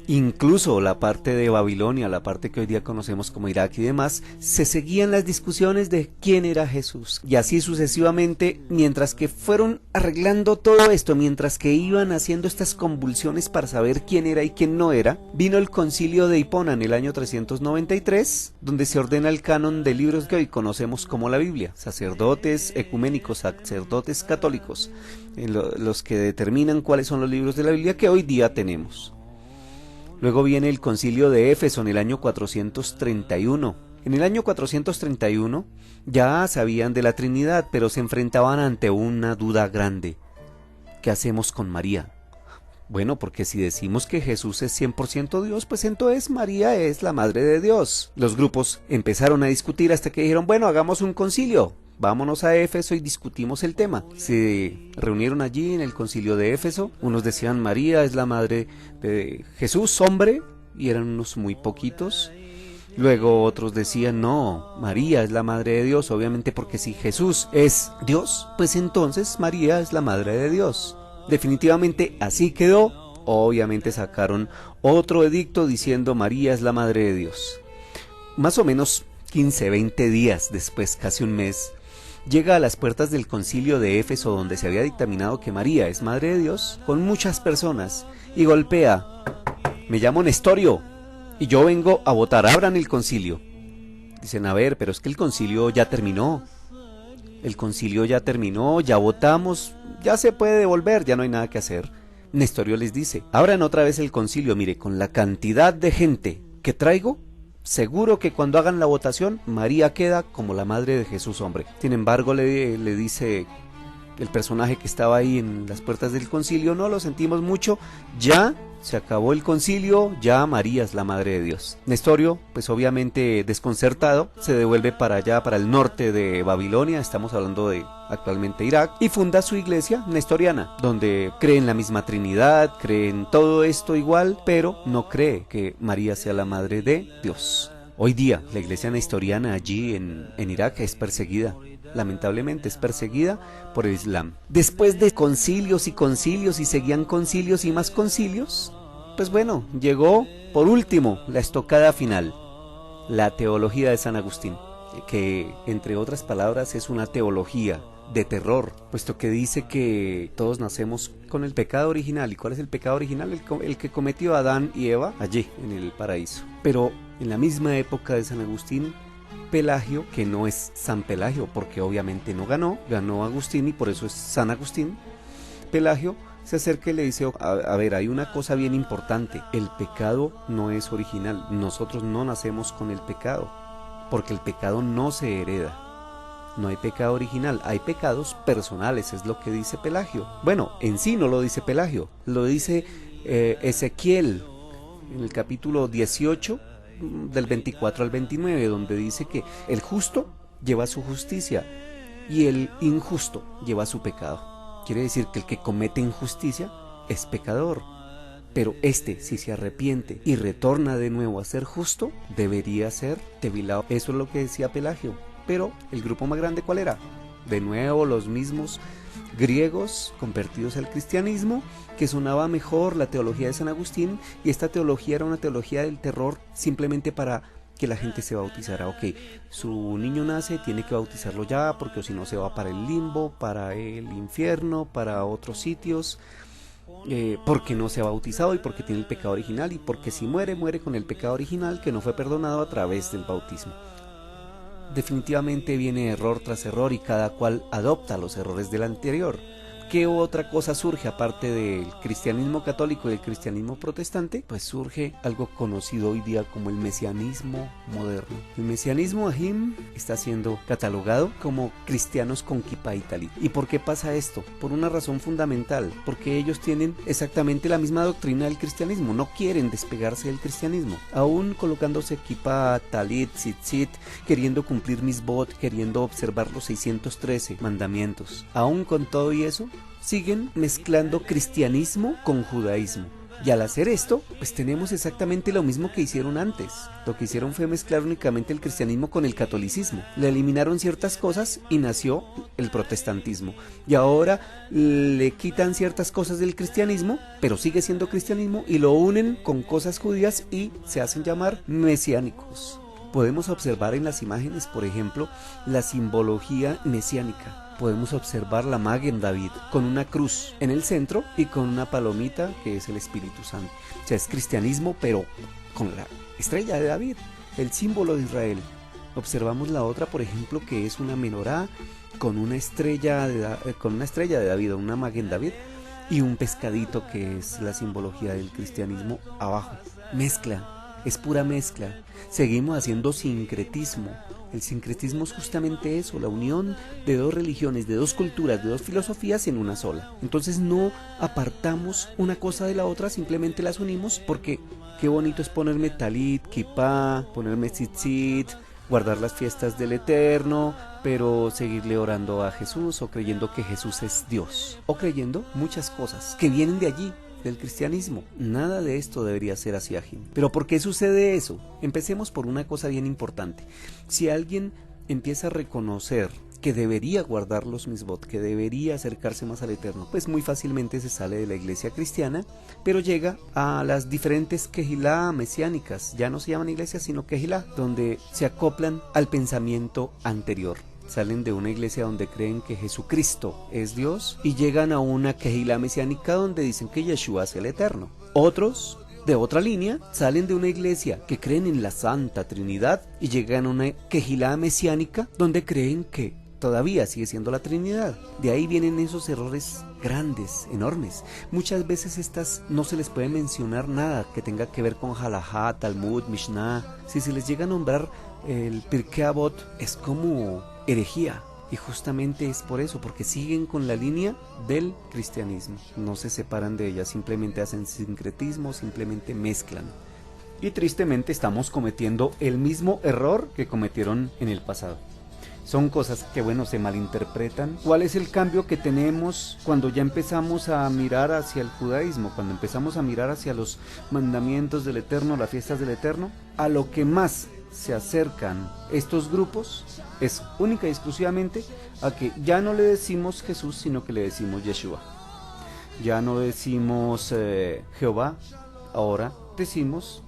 incluso la parte de Babilonia, la parte que hoy día conocemos como Irak y demás, se seguían las discusiones de quién era Jesús. Y así sucesivamente, mientras que fueron arreglando todo esto, mientras que iban haciendo estas convulsiones para saber quién era y quién no era, vino el concilio de Hipona en el año 393, donde se ordena el canon de libros que hoy conocemos como la Biblia. Sacerdotes ecuménicos, sacerdotes católicos, los que determinan cuáles son los libros de la Biblia que hoy día tenemos. Luego viene el concilio de Éfeso en el año 431. En el año 431 ya sabían de la Trinidad, pero se enfrentaban ante una duda grande. ¿Qué hacemos con María? Bueno, porque si decimos que Jesús es 100% Dios, pues entonces María es la Madre de Dios. Los grupos empezaron a discutir hasta que dijeron, bueno, hagamos un concilio. Vámonos a Éfeso y discutimos el tema. Se reunieron allí en el concilio de Éfeso. Unos decían María es la madre de Jesús, hombre, y eran unos muy poquitos. Luego otros decían no, María es la madre de Dios, obviamente porque si Jesús es Dios, pues entonces María es la madre de Dios. Definitivamente así quedó. obviamente sacaron otro edicto diciendo María es la Madre de Dios. Más o menos 15, 20 días después, casi un mes, llega a las puertas del concilio de Éfeso, donde se había dictaminado que María es Madre de Dios, con muchas personas, y golpea: me llamo Nestorio y yo vengo a votar, abran el concilio. Dicen: a ver, pero es que el concilio ya terminó. El concilio ya terminó, ya votamos, ya se puede devolver, ya no hay nada que hacer. Nestorio les dice: abran otra vez el concilio, mire, con la cantidad de gente que traigo, seguro que cuando hagan la votación, María queda como la madre de Jesús hombre. Sin embargo, le dice el personaje que estaba ahí en las puertas del concilio: no lo sentimos mucho, ya se acabó el concilio, ya María es la Madre de Dios. Nestorio, pues obviamente desconcertado, se devuelve para allá, para el norte de Babilonia, estamos hablando de actualmente Irak, y funda su iglesia nestoriana, donde cree en la misma Trinidad, cree en todo esto igual, pero no cree que María sea la Madre de Dios. Hoy día la iglesia nestoriana allí en Irak es perseguida. Lamentablemente es perseguida por el Islam. Después de concilios y concilios, y seguían concilios y más concilios, pues bueno, llegó por último la estocada final, la teología de San Agustín, que entre otras palabras es una teología de terror, puesto que dice que todos nacemos con el pecado original. ¿Y cuál es el pecado original? El que cometió Adán y Eva allí en el paraíso. Pero en la misma época de San Agustín, Pelagio, que no es San Pelagio porque obviamente no ganó Agustín y por eso es San Agustín, Pelagio se acerca y le dice: a ver, hay una cosa bien importante, el pecado no es original, nosotros no nacemos con el pecado, porque el pecado no se hereda. No hay pecado original, hay pecados personales, es lo que dice Pelagio. Bueno, en sí no lo dice Pelagio, lo dice Ezequiel en el capítulo 18, del 24 al 29, donde dice que el justo lleva su justicia y el injusto lleva su pecado. Quiere decir que el que comete injusticia es pecador, pero si se arrepiente y retorna de nuevo a ser justo, debería ser tevilado. Eso es lo que decía Pelagio. Pero el grupo más grande, ¿cuál era? De nuevo los mismos griegos convertidos al cristianismo, que sonaba mejor la teología de San Agustín, y esta teología era una teología del terror simplemente para que la gente se bautizara. Ok, su niño nace, tiene que bautizarlo ya, porque si no se va para el limbo, para el infierno, para otros sitios, porque no se ha bautizado y porque tiene el pecado original, y porque si muere con el pecado original que no fue perdonado a través del bautismo. Definitivamente viene error tras error y cada cual adopta los errores del anterior. ¿Qué otra cosa surge aparte del cristianismo católico y el cristianismo protestante? Pues surge algo conocido hoy día como el mesianismo moderno. El mesianismo ajim está siendo catalogado como cristianos con kippah y talit. ¿Y por qué pasa esto? Por una razón fundamental, porque ellos tienen exactamente la misma doctrina del cristianismo, no quieren despegarse del cristianismo, aún colocándose kippah, talit, tzitzit, queriendo cumplir misbot, queriendo observar los 613 mandamientos. Aún con todo y eso, siguen mezclando cristianismo con judaísmo. Y al hacer esto, pues tenemos exactamente lo mismo que hicieron antes. Lo que hicieron fue mezclar únicamente el cristianismo con el catolicismo. Le eliminaron ciertas cosas y nació el protestantismo. Y ahora le quitan ciertas cosas del cristianismo, pero sigue siendo cristianismo, y lo unen con cosas judías y se hacen llamar mesiánicos. Podemos observar en las imágenes, por ejemplo, la simbología mesiánica. Podemos observar la Magen David con una cruz en el centro y con una palomita que es el Espíritu Santo. O sea, es cristianismo, pero con la estrella de David, el símbolo de Israel. Observamos la otra, por ejemplo, que es una menorá con una estrella de David, una Magen David, y un pescadito que es la simbología del cristianismo abajo. Mezcla, es pura mezcla. Seguimos haciendo sincretismo. El sincretismo es justamente eso, la unión de dos religiones, de dos culturas, de dos filosofías en una sola. Entonces no apartamos una cosa de la otra, simplemente las unimos, porque qué bonito es ponerme talit, kippah, ponerme tzitzit, guardar las fiestas del Eterno, pero seguirle orando a Jesús, o creyendo que Jesús es Dios, o creyendo muchas cosas que vienen de allí, del cristianismo. Nada de esto debería ser así, ajim. ¿Pero por qué sucede eso? Empecemos por una cosa bien importante. Si alguien empieza a reconocer que debería guardar los misbot, que debería acercarse más al Eterno, pues muy fácilmente se sale de la iglesia cristiana, pero llega a las diferentes quejilá mesiánicas, ya no se llaman iglesias sino quejilá, donde se acoplan al pensamiento anterior. Salen de una iglesia donde creen que Jesucristo es Dios y llegan a una quejilá mesiánica donde dicen que Yeshua es el Eterno. Otros, de otra línea, salen de una iglesia que creen en la Santa Trinidad y llegan a una quejilá mesiánica donde creen que todavía sigue siendo la Trinidad. De ahí vienen esos errores grandes, enormes. Muchas veces estas no se les puede mencionar nada que tenga que ver con Halajá, Talmud, Mishnah. Si se les llega a nombrar el Pirkei Avot, es como herejía. Y justamente es por eso, porque siguen con la línea del cristianismo. No se separan de ella, simplemente hacen sincretismo, simplemente mezclan. Y tristemente estamos cometiendo el mismo error que cometieron en el pasado. Son cosas que, bueno, se malinterpretan. ¿Cuál es el cambio que tenemos cuando ya empezamos a mirar hacia el judaísmo? Cuando empezamos a mirar hacia los mandamientos del Eterno, las fiestas del Eterno. A lo que más se acercan estos grupos es única y exclusivamente a que ya no le decimos Jesús, sino que le decimos Yeshua. Ya no decimos Jehová, ahora decimos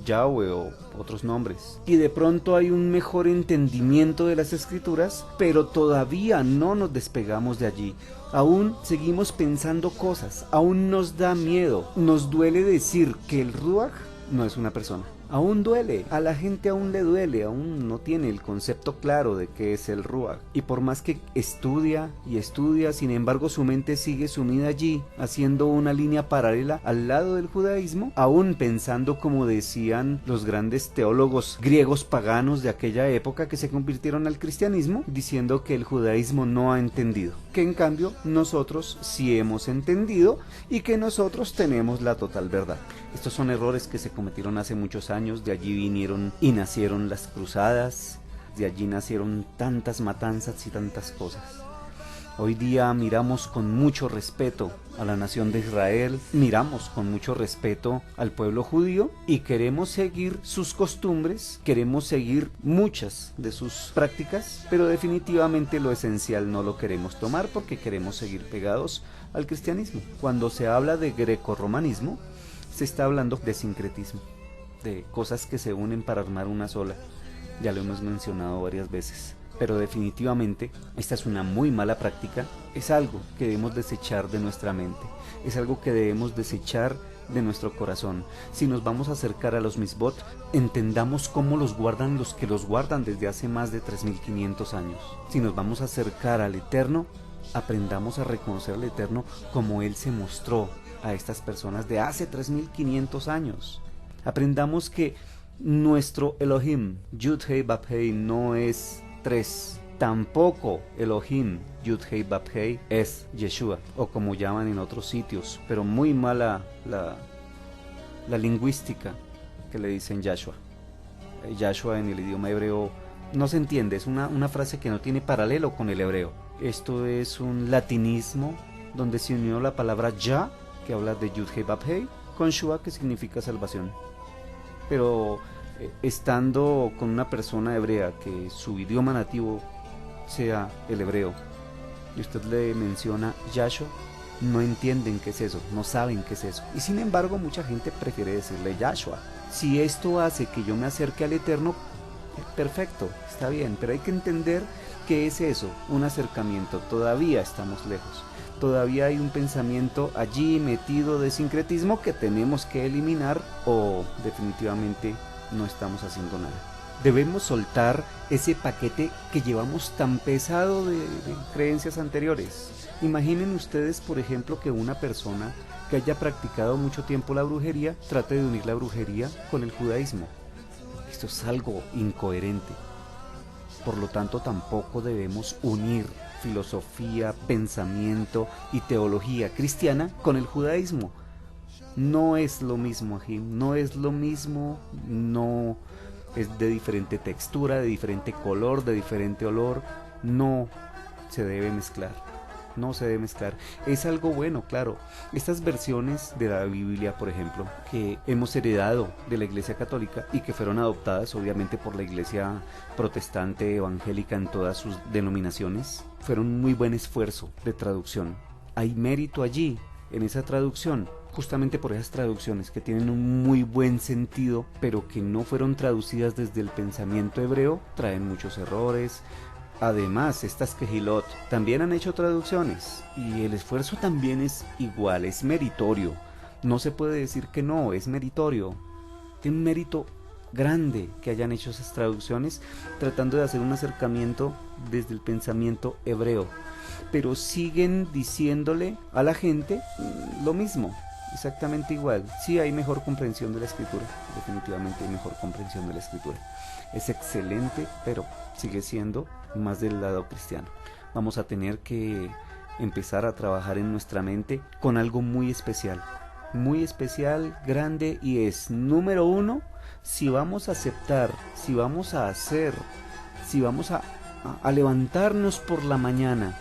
Yahweh o otros nombres. Y de pronto hay un mejor entendimiento de las escrituras, pero todavía no nos despegamos de allí. Aún seguimos pensando cosas, aún nos da miedo, nos duele decir que el Ruach no es una persona. Aún duele, a la gente aún le duele, aún no tiene el concepto claro de qué es el Ruach. Y por más que estudia y estudia, sin embargo su mente sigue sumida allí, haciendo una línea paralela al lado del judaísmo, aún pensando como decían los grandes teólogos griegos paganos de aquella época que se convirtieron al cristianismo, diciendo que el judaísmo no ha entendido, que en cambio nosotros sí hemos entendido y que nosotros tenemos la total verdad. Estos son errores que se cometieron hace muchos años, de allí vinieron y nacieron las cruzadas, de allí nacieron tantas matanzas y tantas cosas. Hoy día miramos con mucho respeto a la nación de Israel, miramos con mucho respeto al pueblo judío y queremos seguir sus costumbres, queremos seguir muchas de sus prácticas, pero definitivamente lo esencial no lo queremos tomar porque queremos seguir pegados al cristianismo. Cuando se habla de grecorromanismo, se está hablando de sincretismo, de cosas que se unen para armar una sola. Ya lo hemos mencionado varias veces. Pero definitivamente esta es una muy mala práctica, es algo que debemos desechar de nuestra mente, es algo que debemos desechar de nuestro corazón. Si nos vamos a acercar a los misbot, entendamos cómo los guardan los que los guardan desde hace más de 3500 años. Si nos vamos a acercar al Eterno, aprendamos a reconocer al Eterno como Él se mostró a estas personas de hace 3500 años. Aprendamos que nuestro Elohim, Yud-Hei Bab-Hei, no es 3. Tampoco Elohim, Yud-Hei Bab-Hei, es Yeshua, o como llaman en otros sitios, pero muy mala la lingüística que le dicen Yahshua. Yahshua en el idioma hebreo no se entiende, es una frase que no tiene paralelo con el hebreo. Esto es un latinismo donde se unió la palabra Yah, que habla de Yud-Hei Bab-Hei, con Shua, que significa salvación. Pero estando con una persona hebrea que su idioma nativo sea el hebreo y usted le menciona Yahshua, no entienden qué es eso, no saben qué es eso, y sin embargo mucha gente prefiere decirle Yahshua. Si esto hace que yo me acerque al Eterno, perfecto, está bien, pero hay que entender qué es eso, un acercamiento. Todavía estamos lejos, todavía hay un pensamiento allí metido de sincretismo que tenemos que eliminar, o definitivamente no estamos haciendo nada. Debemos soltar ese paquete que llevamos tan pesado de creencias anteriores. Imaginen ustedes, por ejemplo, que una persona que haya practicado mucho tiempo la brujería trate de unir la brujería con el judaísmo. Esto es algo incoherente. Por lo tanto, tampoco debemos unir filosofía, pensamiento y teología cristiana con el judaísmo. No es lo mismo, no es lo mismo, no es de diferente textura, de diferente color, de diferente olor, no se debe mezclar. no se debe mezclar. Es algo bueno, claro. Estas versiones de la Biblia, por ejemplo, que hemos heredado de la Iglesia Católica y que fueron adoptadas obviamente por la Iglesia protestante, evangélica en todas sus denominaciones, fueron un muy buen esfuerzo de traducción. Hay mérito allí, en esa traducción, justamente por esas traducciones que tienen un muy buen sentido, pero que no fueron traducidas desde el pensamiento hebreo, traen muchos errores. Además, estas Kehilot también han hecho traducciones y el esfuerzo también es igual, es meritorio. No se puede decir que no, es meritorio. Tiene un mérito grande que hayan hecho esas traducciones tratando de hacer un acercamiento desde el pensamiento hebreo. Pero siguen diciéndole a la gente lo mismo, exactamente igual. Sí hay mejor comprensión de la escritura, definitivamente hay mejor comprensión de la escritura. Es excelente, pero sigue siendo más del lado cristiano. Vamos a tener que empezar a trabajar en nuestra mente con algo muy especial, grande, y es, número uno, si vamos a aceptar, si vamos a hacer, si vamos a levantarnos por la mañana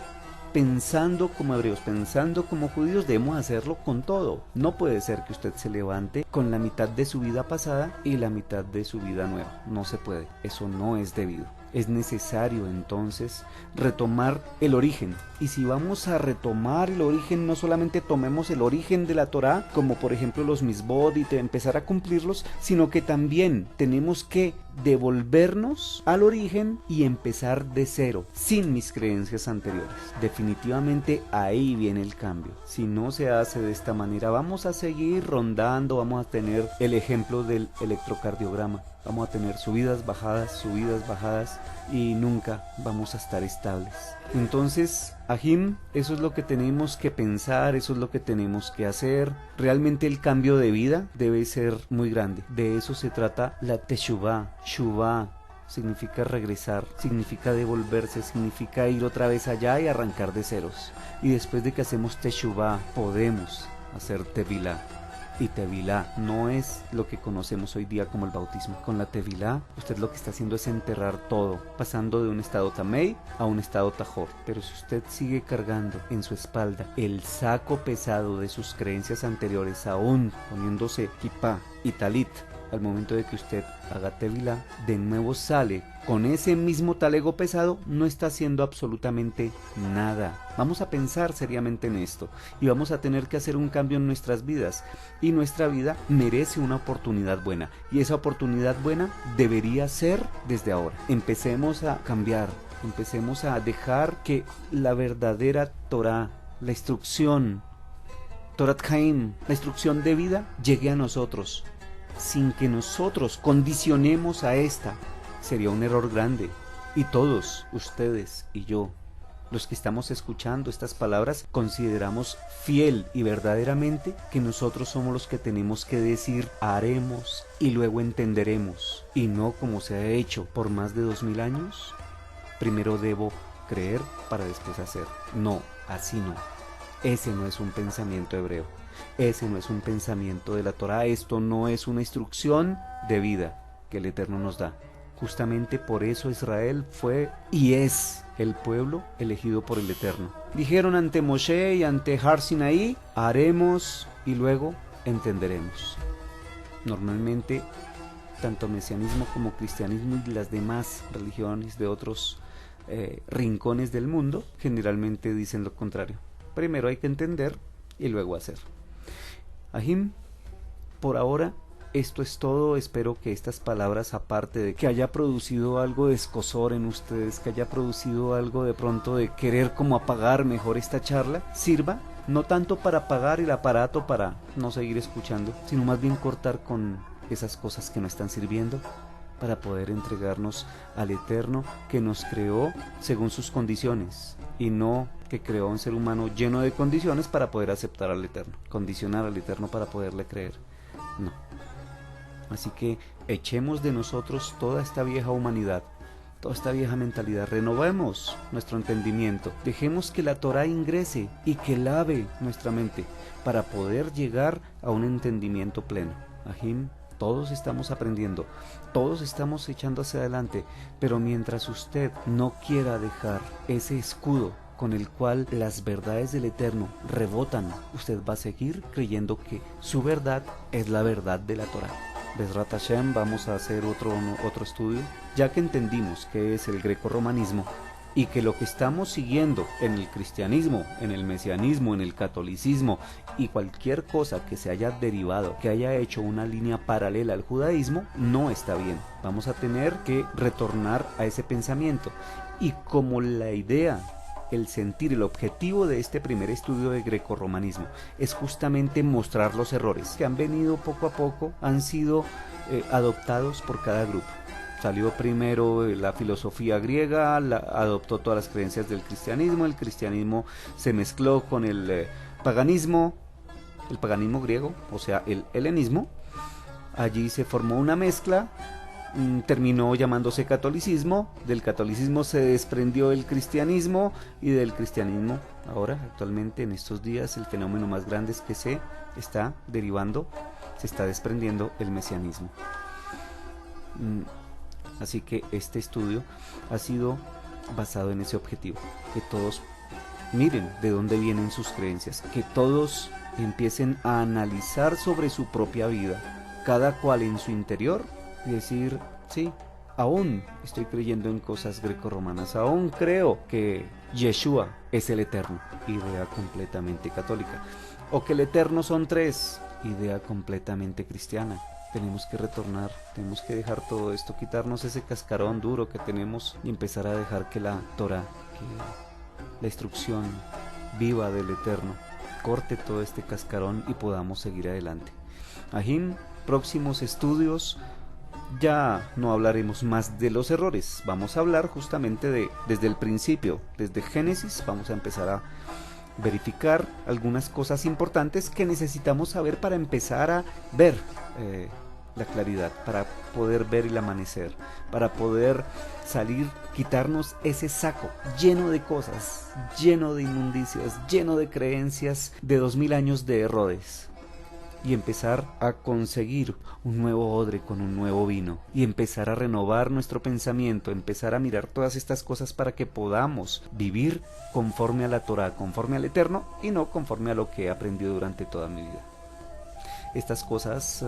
pensando como hebreos, pensando como judíos, debemos hacerlo con todo. No puede ser que usted se levante con la mitad de su vida pasada y la mitad de su vida nueva. No se puede, eso no es debido. Es necesario entonces retomar el origen. Y si vamos a retomar el origen, no solamente tomemos el origen de la Torá, como por ejemplo los misbod, y empezar a cumplirlos, sino que también tenemos que devolvernos al origen y empezar de cero, sin mis creencias anteriores. Definitivamente ahí viene el cambio. Si no se hace de esta manera, vamos a seguir rondando, vamos a tener el ejemplo del electrocardiograma. Vamos a tener subidas, bajadas, y nunca vamos a estar estables. Entonces, Ahim, eso es lo que tenemos que pensar, eso es lo que tenemos que hacer. Realmente el cambio de vida debe ser muy grande. De eso se trata la Teshuvah. Shuvah significa regresar, significa devolverse, significa ir otra vez allá y arrancar de ceros. Y después de que hacemos Teshuvah, podemos hacer Tevilá. Y Tevilá no es lo que conocemos hoy día como el bautismo. Con la Tevilá, usted lo que está haciendo es enterrar todo, pasando de un estado Tamei a un estado Tajor. Pero si usted sigue cargando en su espalda el saco pesado de sus creencias anteriores, aún poniéndose kipá y talit, al momento de que usted haga Tevilá, de nuevo sale con ese mismo talego pesado, no está haciendo absolutamente nada. Vamos a pensar seriamente en esto y vamos a tener que hacer un cambio en nuestras vidas, y nuestra vida merece una oportunidad buena, y esa oportunidad buena debería ser desde ahora. Empecemos a cambiar, empecemos a dejar que la verdadera Torah, la instrucción Torat Chaim, la instrucción de vida, llegue a nosotros sin que nosotros condicionemos a esta. Sería un error grande. Y todos, ustedes y yo, los que estamos escuchando estas palabras, consideramos fiel y verdaderamente que nosotros somos los que tenemos que decir haremos y luego entenderemos, y no como se ha hecho por más de 2000 años. Primero debo creer para después hacer. No, así no. Ese no es un pensamiento hebreo. Ese no es un pensamiento de la Torá. Esto no es una instrucción de vida que el Eterno nos da. Justamente por eso Israel fue y es el pueblo elegido por el Eterno. Dijeron ante Moshe y ante Har Sinaí, haremos y luego entenderemos. Normalmente, tanto mesianismo como cristianismo y las demás religiones de otros rincones del mundo generalmente dicen lo contrario. Primero hay que entender y luego hacer. Ahim, por ahora esto es todo. Espero que estas palabras, aparte de que haya producido algo de escozor en ustedes, que haya producido algo de pronto de querer como apagar mejor esta charla, sirva no tanto para apagar el aparato para no seguir escuchando, sino más bien cortar con esas cosas que no están sirviendo, para poder entregarnos al Eterno que nos creó según sus condiciones, y no que creó a un ser humano lleno de condiciones para poder aceptar al Eterno, condicionar al Eterno para poderle creer. No. Así que echemos de nosotros toda esta vieja humanidad, toda esta vieja mentalidad, renovemos nuestro entendimiento, dejemos que la Torá ingrese y que lave nuestra mente para poder llegar a un entendimiento pleno. Ahim, todos estamos aprendiendo, todos estamos echando hacia adelante, pero mientras usted no quiera dejar ese escudo con el cual las verdades del Eterno rebotan, usted va a seguir creyendo que su verdad es la verdad de la Torá. Bezrat Hashem, vamos a hacer otro estudio, ya que entendimos qué es el grecorromanismo y que lo que estamos siguiendo en el cristianismo, en el mesianismo, en el catolicismo y cualquier cosa que se haya derivado, que haya hecho una línea paralela al judaísmo, no está bien. Vamos a tener que retornar a ese pensamiento. Y como la idea, el sentir, el objetivo de este primer estudio de grecorromanismo es justamente mostrar los errores que han venido poco a poco, han sido adoptados por cada grupo. Salió primero la filosofía griega, adoptó todas las creencias del cristianismo, el cristianismo se mezcló con el paganismo griego, o sea, el helenismo. Allí se formó una mezcla, terminó llamándose catolicismo, del catolicismo se desprendió el cristianismo y del cristianismo, ahora, actualmente, en estos días, el fenómeno más grande es que se está derivando, se está desprendiendo el mesianismo. Así que este estudio ha sido basado en ese objetivo, que todos miren de dónde vienen sus creencias, que todos empiecen a analizar sobre su propia vida, cada cual en su interior, y decir, sí, aún estoy creyendo en cosas grecorromanas, aún creo que Yeshua es el Eterno, idea completamente católica, o que el Eterno son tres, idea completamente cristiana. Tenemos que retornar, tenemos que dejar todo esto, quitarnos ese cascarón duro que tenemos y empezar a dejar que la Torah, que la instrucción viva del Eterno, corte todo este cascarón y podamos seguir adelante. Ahim, próximos estudios, ya no hablaremos más de los errores, vamos a hablar justamente desde el principio, desde Génesis, vamos a empezar a verificar algunas cosas importantes que necesitamos saber para empezar a ver la claridad, para poder ver el amanecer, para poder salir, quitarnos ese saco lleno de cosas, lleno de inmundicias, lleno de creencias de 2000 años de errores, y empezar a conseguir un nuevo odre con un nuevo vino, y empezar a renovar nuestro pensamiento, empezar a mirar todas estas cosas para que podamos vivir conforme a la Torah, conforme al Eterno, y no conforme a lo que he aprendido durante toda mi vida. Estas cosas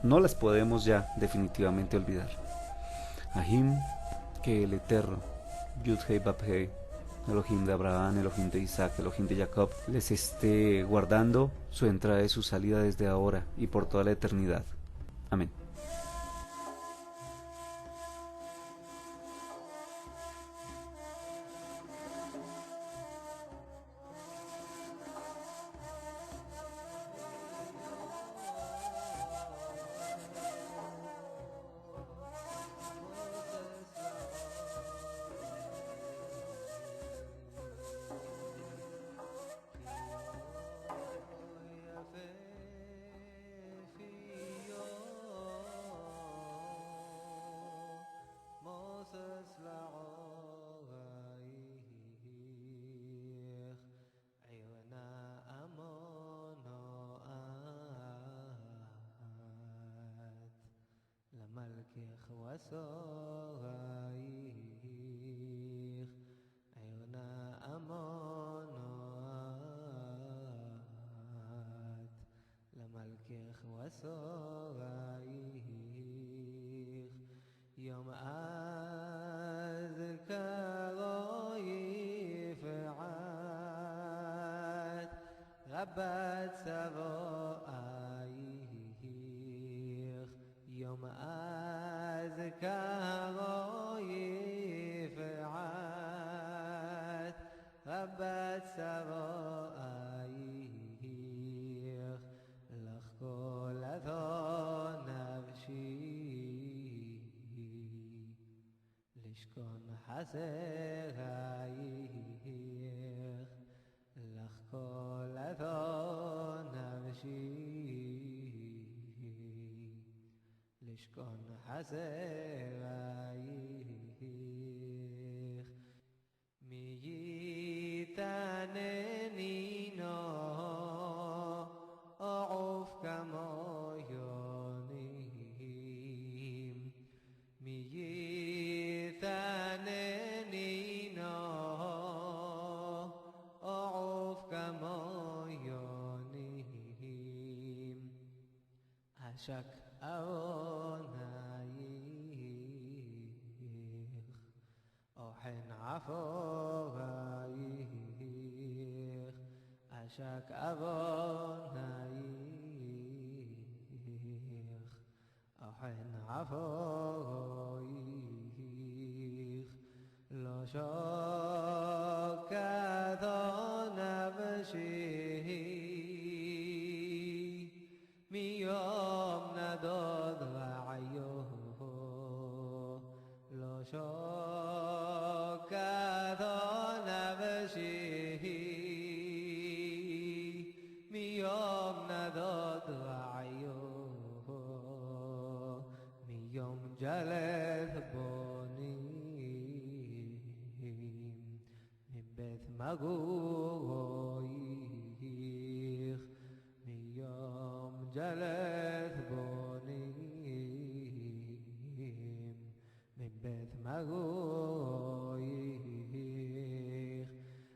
no las podemos ya definitivamente olvidar. Ahim, que el Eterno, Yud-Hei Bab-Hei, Elohim de Abraham, Elohim de Isaac, Elohim de Jacob, les esté guardando su entrada y su salida desde ahora y por toda la eternidad. Amén. Rabat Savoaich Yom Azkaro Yif'at Rabat Savoaich Lach Kol Adon Nafshi Lishkon Haserayich Lach Kol Adon Nafshi Lishkon Haserayich Mi yitaneni no A'uf kamo yonim Mi yitaneni no Ashak avonayich Ohen aforayich Ashak avonayich Ohen aforayich Lo shokadon avshihi Miyom nadod ra'ayo Lo shokadon avshihi Miyom nadod ra'ayo Miyom jaleth bonim Mibeth maguroich Miyom jaleth bonim Mibeth maguroich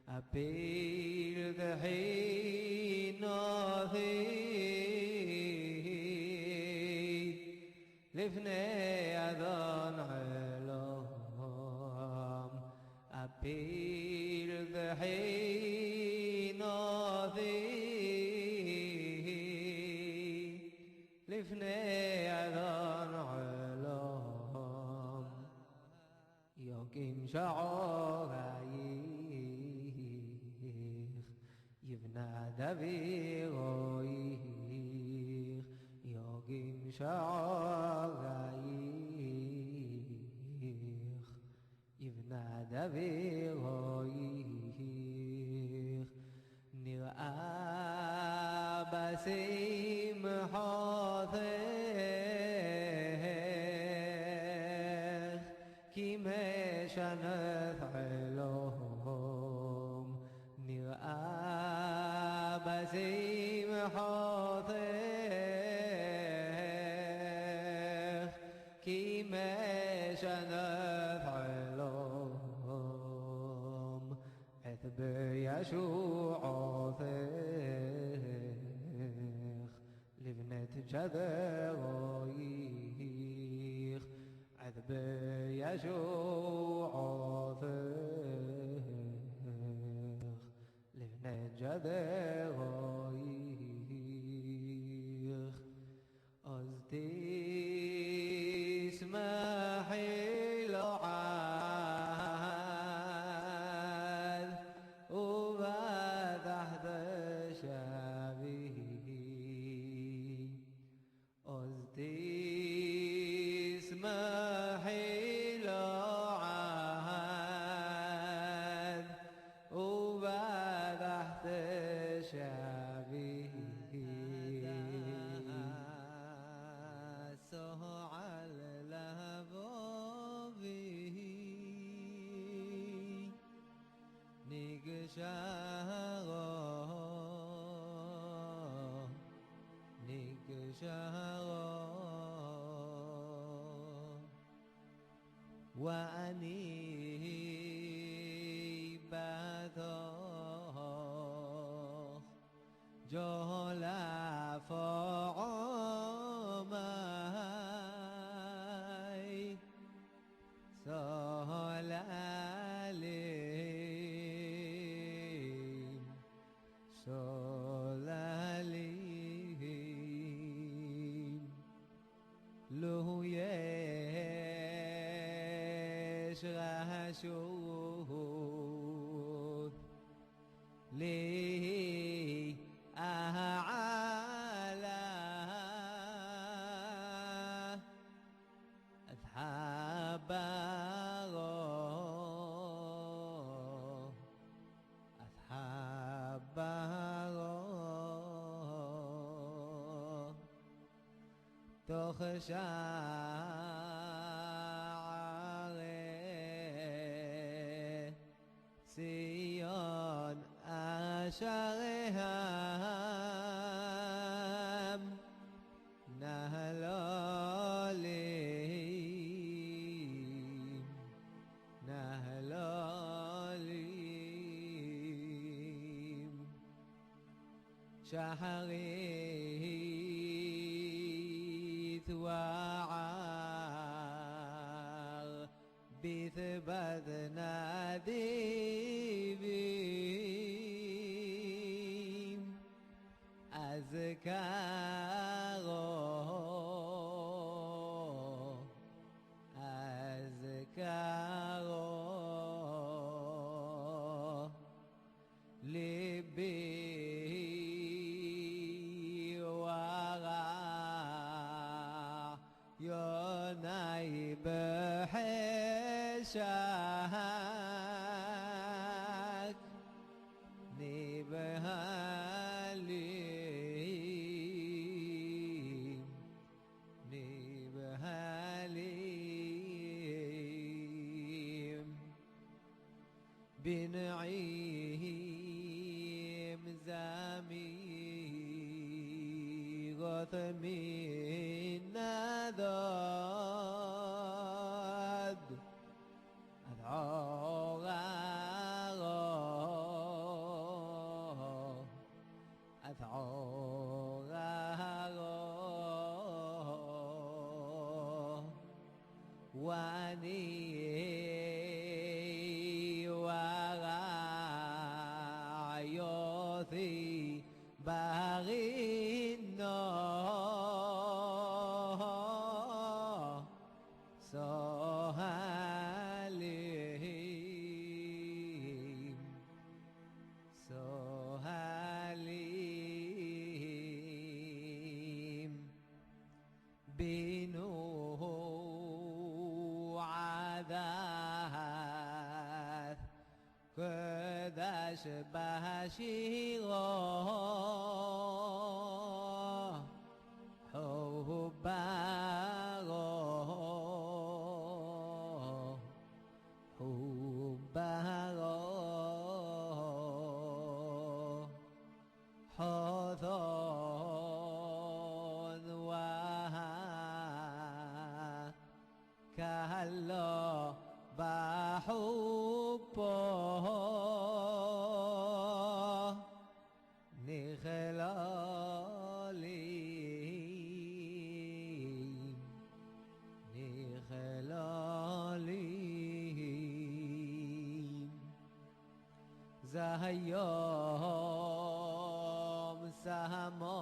Apir dhinothi Lifnei adon Elohim Apir dhinothi לפני אדון עולם יוקים שעורייך יבנה דבירייך יוקים שעורייך יבנה דבירייך נראה בשמחותך כי משנת חלום נראה בשמחותך כי משנת חלום את בישועותך לבנת ג'דרייך את בישועותך לבנת ג'דרייך אז תשמחי לו وفتحت شبيه אז תשמחי לו עד وفتحت شبيه سهل لهبوبه نگشارا وانی بداخ جهل فعامي سهل عليم سلاليم له يشرح شوث لي أعلى أذهب תוך שערי ציון אשריהם נהלולים שחרים بتوعر بثبت ناديبين أذكاره لبي ورع يوناي بحشاك نبهاليم بنعيم زمي غثمي نذاد أذعاره واني ورايوثي باغينو سهليم بينه عذاث كذا شبه شيغه حبه حذون وها كهلا بحبه نخلالي زهيوم سهمو